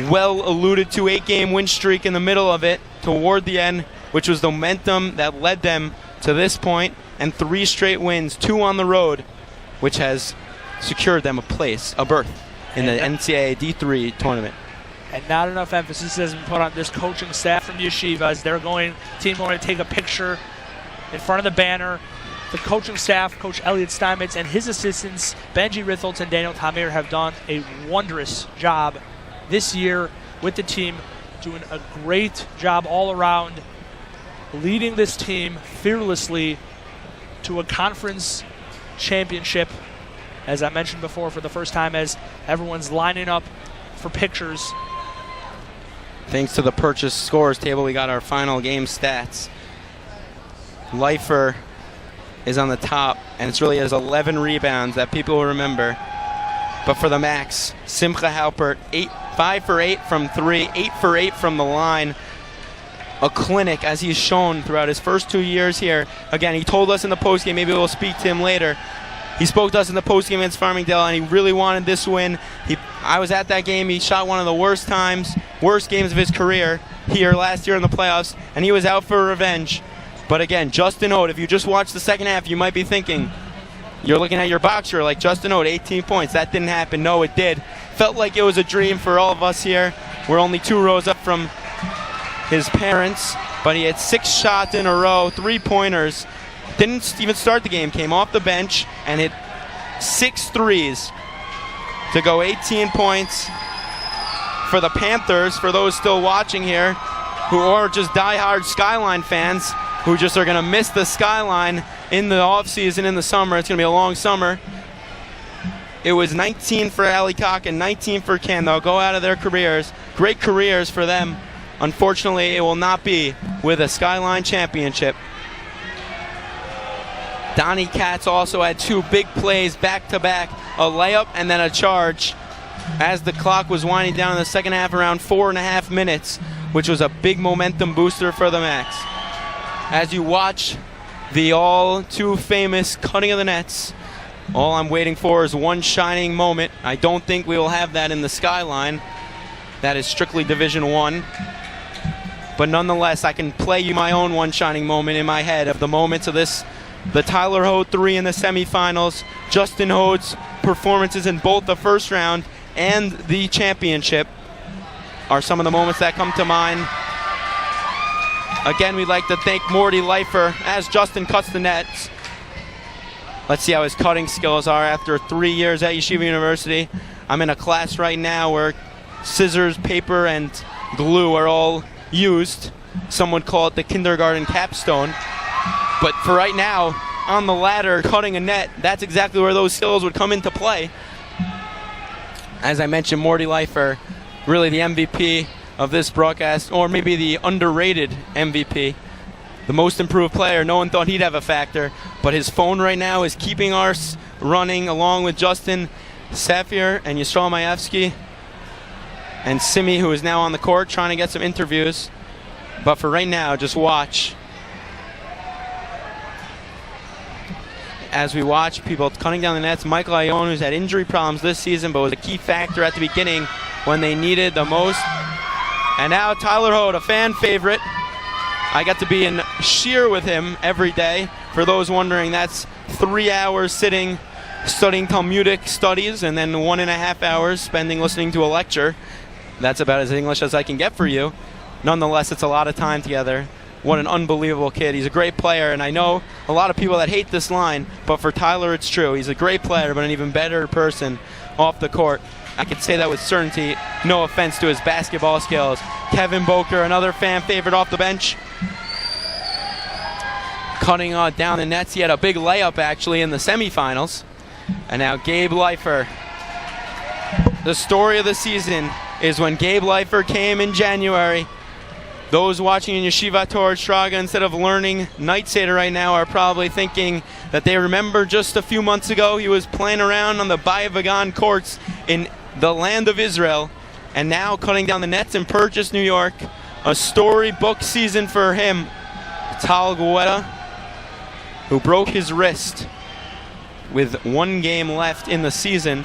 well alluded to 8-game win streak in the middle of it toward the end, which was the momentum that led them to this point, and 3 straight wins, 2 on the road, which has secured them a berth in the NCAA D3 tournament. And not enough emphasis has been put on this coaching staff from Yeshiva as they're going to take a picture in front of the banner. The coaching staff, Coach Elliot Steinmetz and his assistants, Benji Ritholtz and Daniel Tamir, have done a wondrous job this year with the team, doing a great job all around, leading this team fearlessly to a conference championship, as I mentioned before, for the first time, as everyone's lining up for pictures. Thanks to the Purchase scores table, we got our final game stats. Leifer is on the top, and it's really his 11 rebounds that people will remember. But for the Max, Simcha Halpert, 5 for 8 from 3, 8 for 8 from the line. A clinic, as he's shown throughout his first 2 years here. Again, he told us in the postgame, maybe we'll speak to him later. He spoke to us in the postgame against Farmingdale, and he really wanted this win. I was at that game. He shot one of the worst games of his career here last year in the playoffs, and he was out for revenge. But again, Justin Ode, if you just watched the second half, you might be thinking, you're looking at your boxer like Justin Ode, 18 points. That didn't happen. No, it did. Felt like it was a dream for all of us here. We're only 2 rows up from his parents, but he had 6 shots in a row, 3-pointers. Didn't even start the game, came off the bench and hit 6 threes to go 18 points for the Panthers. For those still watching here who are just diehard Skyline fans who just are going to miss the Skyline in the offseason, in the summer. It's going to be a long summer. It was 19 for Alicok and 19 for Ken. They'll go out of their careers. Great careers for them. Unfortunately, it will not be with a Skyline championship. Donnie Katz also had 2 big plays back-to-back, a layup and then a charge, as the clock was winding down in the second half, around 4.5 minutes, which was a big momentum booster for the Max. As you watch the all too famous cutting of the nets, All I'm waiting for is one shining moment. I don't think we will have that in the Skyline. That is strictly Division I. But nonetheless, I can play you my own one shining moment in my head of the moments of this. The Tyler Hode 3 in the semifinals, Justin Hode's performances in both the first round and the championship are some of the moments that come to mind. Again, we'd like to thank Morty Leifer as Justin cuts the nets. Let's see how his cutting skills are after 3 years at Yeshiva University. I'm in a class right now where scissors, paper, and glue are all used. Some would call it the kindergarten capstone. But for right now, on the ladder, cutting a net, that's exactly where those skills would come into play. As I mentioned, Morty Leifer, really the MVP of this broadcast, or maybe the underrated MVP. The most improved player. No one thought he'd have a factor, but his phone right now is keeping ours running along with Justin Safir and Yisrael Maevsky and Simi, who is now on the court trying to get some interviews. But for right now, just watch. As we watch people cutting down the nets, Michael Ione, who's had injury problems this season, but was a key factor at the beginning when they needed the most. And now Tyler Hode, a fan favorite. I got to be in shear with him every day. For those wondering, that's 3 hours sitting, studying Talmudic studies, and then 1.5 hours spending listening to a lecture. That's about as English as I can get for you. Nonetheless, it's a lot of time together. What an unbelievable kid. He's a great player, and I know a lot of people that hate this line, but for Tyler, it's true. He's a great player, but an even better person off the court. I can say that with certainty. No offense to his basketball skills. Kevin Boker, another fan favorite off the bench. Cutting down the nets. He had a big layup, actually, in the semifinals. And now Gabe Leifer. The story of the season is when Gabe Leifer came in January. Those watching in Yeshiva Torah Shraga, instead of learning Night Seder right now, are probably thinking that they remember just a few months ago he was playing around on the Bayit Vagan courts in the land of Israel, and now cutting down the nets in Purchase, New York. A storybook season for him. Tal Guetta, who broke his wrist with 1 game left in the season,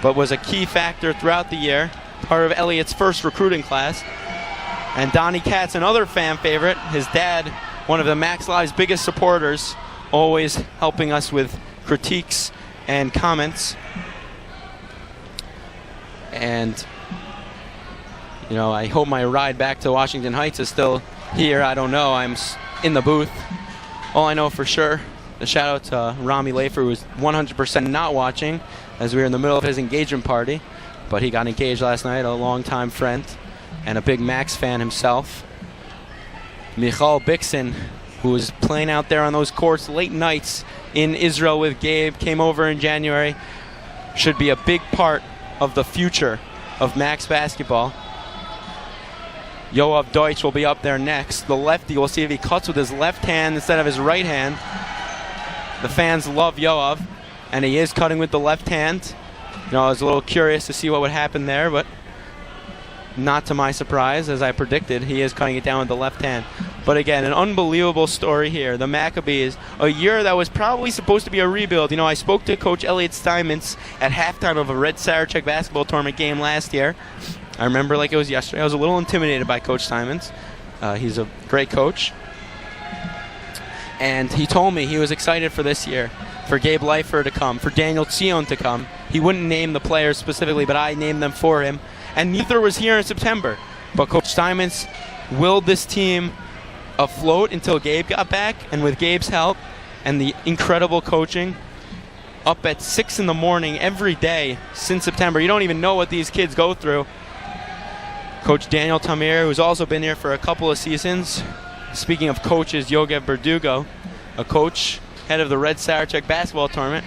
but was a key factor throughout the year, part of Elliot's first recruiting class. And Donnie Katz, another fan favorite, his dad, one of the Max Live's biggest supporters, always helping us with critiques and comments. And, you know, I hope my ride back to Washington Heights is still here. I don't know. I'm in the booth. All I know for sure, a shout out to Rami Leifer, who was 100% not watching as we were in the middle of his engagement party. But he got engaged last night, a longtime friend and a big Max fan himself. Michal Bixen, who was playing out there on those courts late nights in Israel with Gabe, came over in January. Should be a big part of the future of Max basketball. Yoav Deutsch will be up there next. The lefty, we'll see if he cuts with his left hand instead of his right hand. The fans love Yoav, and he is cutting with the left hand. You know, I was a little curious to see what would happen there, but not to my surprise, as I predicted, he is cutting it down with the left hand. But again, an unbelievable story here. The Maccabees, a year that was probably supposed to be a rebuild. You know, I spoke to Coach Elliot Steinmetz at halftime of a Red Sarachek basketball tournament game last year. I remember like it was yesterday. I was a little intimidated by Coach Steinmetz. He's a great coach. And he told me he was excited for this year, for Gabe Leifer to come, for Daniel Tzion to come. He wouldn't name the players specifically, but I named them for him. And neither was here in September. But Coach Steinmetz willed this team afloat until Gabe got back. And with Gabe's help and the incredible coaching, up at 6 in the morning every day since September. You don't even know what these kids go through. Coach Daniel Tamir, who's also been here for a couple of seasons. Speaking of coaches, Yogev Berdugo, a coach, head of the Red Sarachek basketball tournament.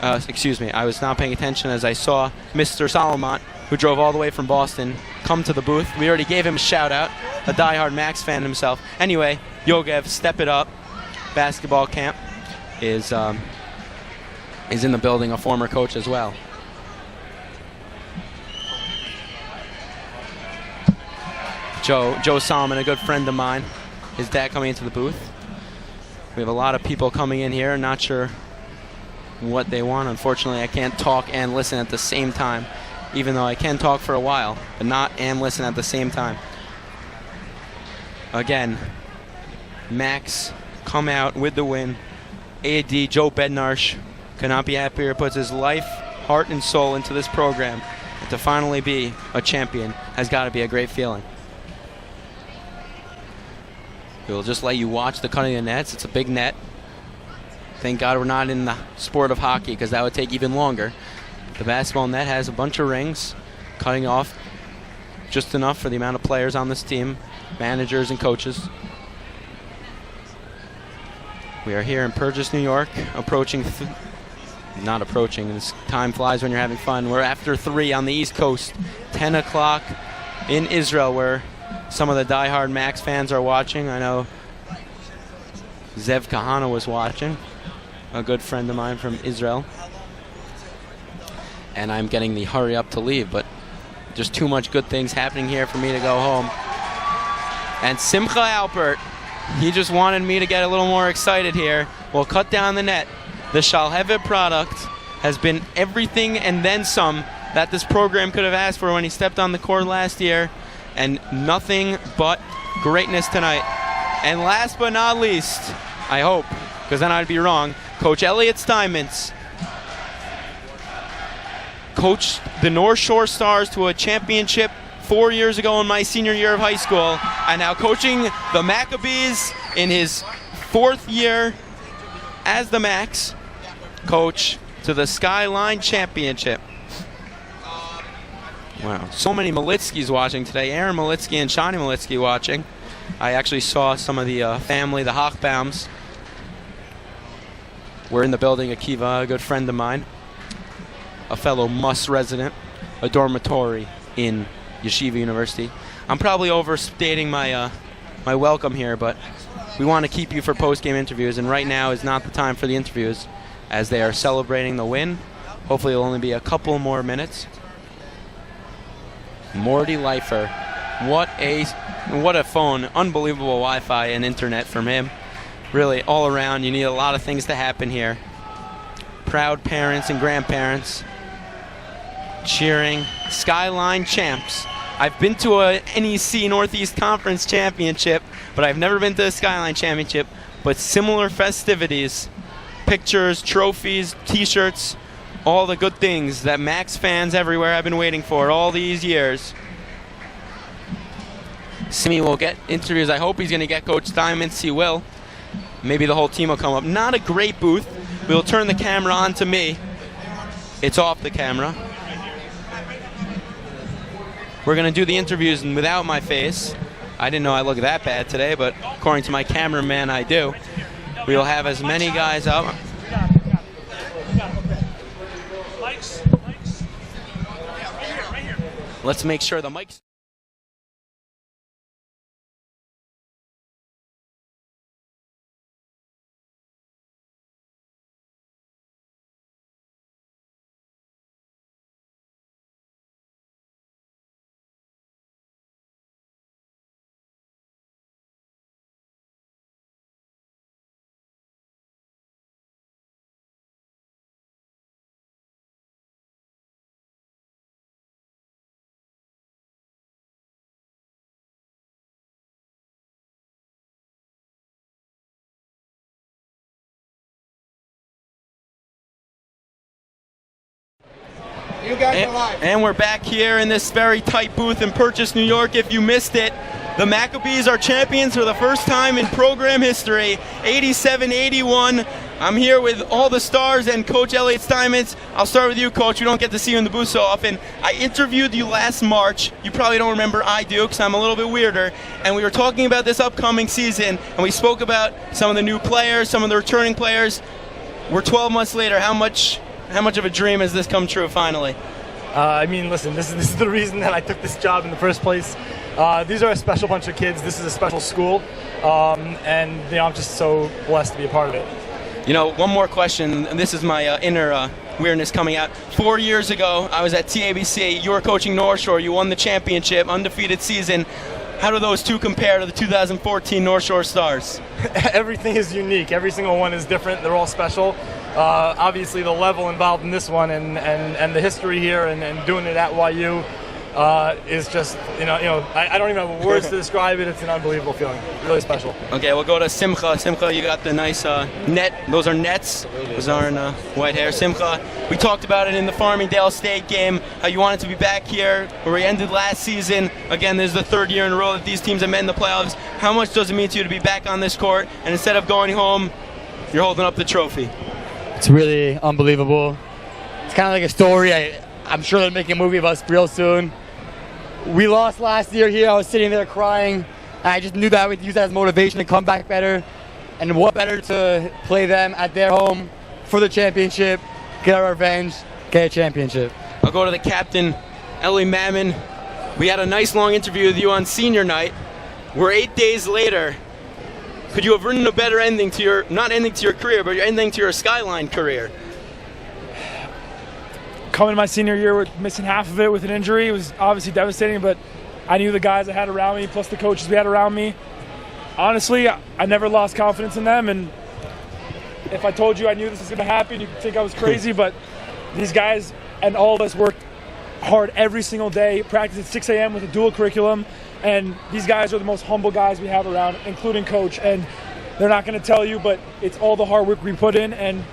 Excuse me, I was not paying attention as I saw Mr. Solomon, who drove all the way from Boston, come to the booth. We already gave him a shout out, a diehard Max fan himself. Anyway, Yogev, Step It Up basketball camp is in the building, a former coach as well. Joe Solomon, a good friend of mine, his dad coming into the booth. We have a lot of people coming in here, not sure what they want. Unfortunately, I can't talk and listen at the same time, even though I can talk for a while, but not and listen at the same time. Again, Max come out with the win. AD Joe Bednarsh could not be happier. Puts his life, heart, and soul into this program. And to finally be a champion has got to be a great feeling. We'll just let you watch the cutting of the nets. It's a big net. Thank God we're not in the sport of hockey, because that would take even longer. The basketball net has a bunch of rings, cutting off just enough for the amount of players on this team, managers and coaches. We are here in Purchase, New York, not approaching, this time flies when you're having fun. We're after 3 on the East Coast, 10 o'clock in Israel, where some of the diehard Max fans are watching. I know Zev Kahana was watching, a good friend of mine from Israel. And I'm getting the hurry up to leave, but just too much good things happening here for me to go home. And Simcha Alpert, he just wanted me to get a little more excited here. We'll cut down the net. The Shalhevet product has been everything and then some that this program could have asked for when he stepped on the court last year, and nothing but greatness tonight. And last but not least, I hope, because then I'd be wrong, Coach Elliot Steinmetz coached the North Shore Stars to a championship 4 years ago in my senior year of high school, and now coaching the Maccabees in his 4th year as the Max coach to the Skyline championship. Wow, so many Malitsky's watching today. Aaron Malitsky and Shani Malitsky watching. I actually saw some of the family, the Hochbaums, were in the building. Akiva, a good friend of mine, a fellow Muss resident, a dormitory in Yeshiva University. I'm probably overstating my my welcome here, but we want to keep you for post-game interviews, and right now is not the time for the interviews as they are celebrating the win. Hopefully it'll only be a couple more minutes. Morty Leifer, what a phone, unbelievable Wi-Fi and internet from him. Really, all around, you need a lot of things to happen here. Proud parents and grandparents cheering. Skyline champs. I've been to a NEC Northeast Conference championship, but I've never been to a Skyline championship. But similar festivities, pictures, trophies, t-shirts, all the good things that Max fans everywhere have been waiting for all these years. Simi will get interviews. I hope he's going to get Coach Steinmetz. He will. Maybe the whole team will come up. Not a great booth. We'll turn the camera on to me. It's off the camera. We're going to do the interviews without my face. I didn't know I looked that bad today, but according to my cameraman, I do. We'll have as many guys up. Let's make sure the mics. You guys are live. And we're back here in this very tight booth in Purchase, New York. If you missed it, the Maccabees are champions for the first time in program history, 87-81. I'm here with all the stars and Coach Elliot Steinmetz. I'll start with you, Coach. We don't get to see you in the booth so often. I interviewed you last March. You probably don't remember. I do, because I'm a little bit weirder. And we were talking about this upcoming season, and we spoke about some of the new players, some of the returning players. We're 12 months later. How much of a dream has this come true finally? I mean, listen, this is the reason that I took this job in the first place. These are a special bunch of kids. This is a special school, and I'm just so blessed to be a part of it. One more question, and this is my inner weirdness coming out. 4 years ago, I was at TABC. You were coaching North Shore. You won the championship, undefeated season. How do those two compare to the 2014 North Shore Stars? Everything is unique. Every single one is different. They're all special. Obviously, the level involved in this one and the history here and doing it at YU is just, I don't even have words to describe it. It's an unbelievable feeling. Really special. Okay, we'll go to Simcha. Simcha, you got the nice net. Those are nets. Those aren't white hair. Simcha, we talked about it in the Farmingdale State game, how you wanted to be back here where we ended last season. Again, this is the third year in a row that these teams have met in the playoffs. How much does it mean to you to be back on this court, and instead of going home, you're holding up the trophy? It's really unbelievable. It's kind of like a story. I'm sure they're making a movie of us real soon. We lost last year here. I was sitting there crying. I just knew that I would use that as motivation to come back better. And what better to play them at their home for the championship, get our revenge, get a championship. I'll go to the captain, Ellie Mammon. We had a nice long interview with you on senior night. We're 8 days later. Could you have written a better ending to your, not ending to your career, but your ending to your Skyline career? Coming my senior year with missing half of it with an injury, it was obviously devastating, but I knew the guys I had around me, plus the coaches we had around me. Honestly, I never lost confidence in them, and if I told you I knew this was going to happen, you'd think I was crazy, but these guys and all of us worked hard every single day, practice at 6 a.m. with a dual curriculum, and these guys are the most humble guys we have around, including coach, and they're not going to tell you, but it's all the hard work we put in, and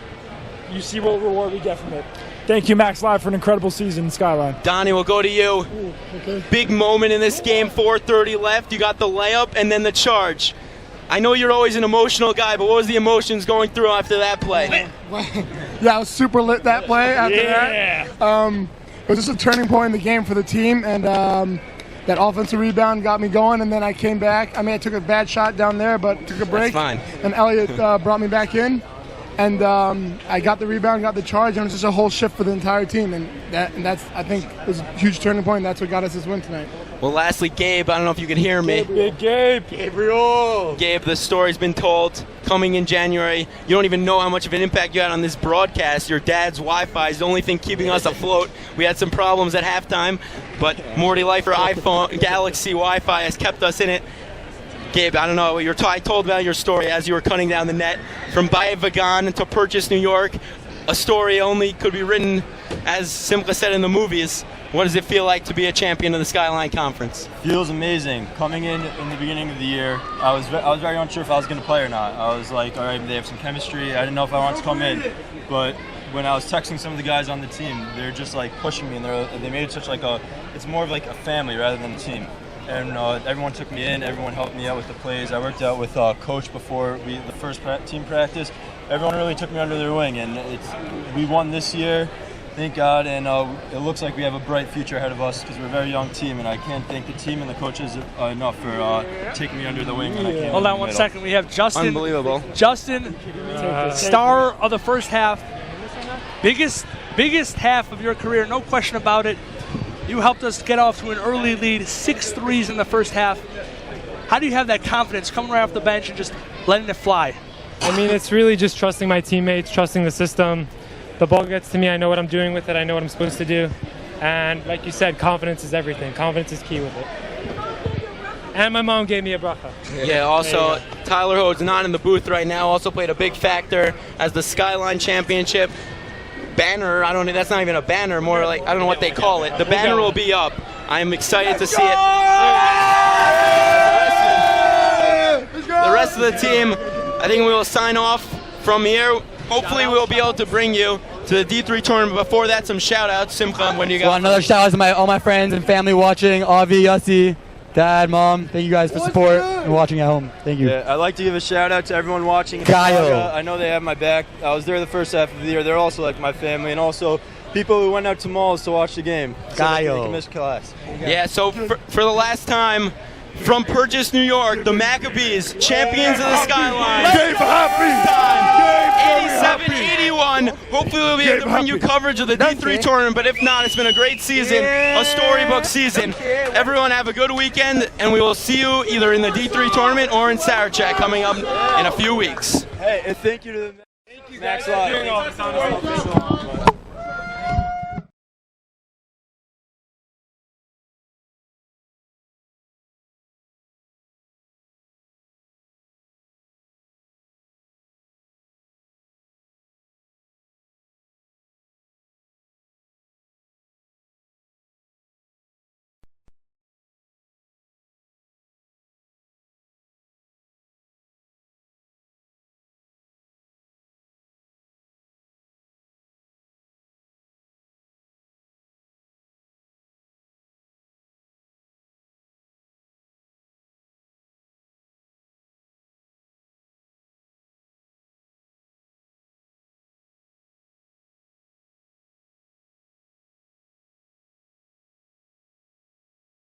you see what reward we get from it. Thank you, Max Live, for an incredible season in Skyline. Donnie, we'll go to you. Ooh, okay. Big moment in this game, 4:30 left. You got the layup and then the charge. I know you're always an emotional guy, but what was the emotions going through after that play? Yeah, I was super lit that play after that. It was just a turning point in the game for the team, and that offensive rebound got me going, and then I came back. I mean, I took a bad shot down there, but took a break. That's fine. And Elliot brought me back in. And I got the rebound, got the charge, and it was just a whole shift for the entire team. And that's, I think, was a huge turning point. And that's what got us this win tonight. Well, lastly, Gabe, I don't know if you can hear me. Big Gabe. Gabriel. Gabe, the story's been told. Coming in January, you don't even know how much of an impact you had on this broadcast. Your dad's Wi-Fi is the only thing keeping us afloat. We had some problems at halftime, but Morty Lifer iPhone Galaxy Wi-Fi has kept us in it. Gabe, I don't know, I told about your story as you were cutting down the net from Bayit Vagan to Purchase, New York. A story only could be written, as Simcha said in the movies. What does it feel like to be a champion of the Skyline Conference? Feels amazing. Coming in the beginning of the year, I was very unsure if I was going to play or not. I was like, all right, they have some chemistry. I didn't know if I wanted to come in, but when I was texting some of the guys on the team, they're just like pushing me, and they made it such like it's more of like a family rather than a team. And everyone took me in. Everyone helped me out with the plays. I worked out with coach before the first team practice. Everyone really took me under their wing, and we won this year, thank God. And it looks like we have a bright future ahead of us because we're a very young team, and I can't thank the team and the coaches enough for taking me under the wing. When I came Hold on one second. We have Justin. Unbelievable. Justin, star of the first half. Biggest half of your career, no question about it. You helped us get off to an early lead, 6 threes in the first half. How do you have that confidence coming right off the bench and just letting it fly? I mean, it's really just trusting my teammates, trusting the system. The ball gets to me, I know what I'm doing with it, I know what I'm supposed to do. And like you said, confidence is everything. Confidence is key with it. And my mom gave me a bracha. Yeah, also, Tyler Hode's not in the booth right now, also played a big factor as the Skyline Championship banner. That's not even a banner, more like, I don't know what they call it. The banner will be up. I'm excited to see it. The rest of the team, I think we will sign off from here. Hopefully we'll be able to bring you to the D3 tournament. Before that, some shout-outs. Simcha, when you got... Well, another shout-out to all my friends and family watching. Avi, Yossi, Dad, Mom. Thank you guys for support and watching at home. Thank you. Yeah, I'd like to give a shout-out to everyone watching. Kyle. I know they have my back. I was there the first half of the year. They're also like my family, and also people who went out to malls to watch the game. Kyle. They can miss class. Yeah, so for the last time, from Purchase, New York, the Maccabees, champions of the Skyline. 87-81. Hopefully we'll be able to bring you coverage of the D3 tournament, but if not, it's been a great season, a storybook season. Everyone have a good weekend, and we will see you either in the D3 tournament or in Sarachek coming up in a few weeks. Hey, and thank you to the Max Live.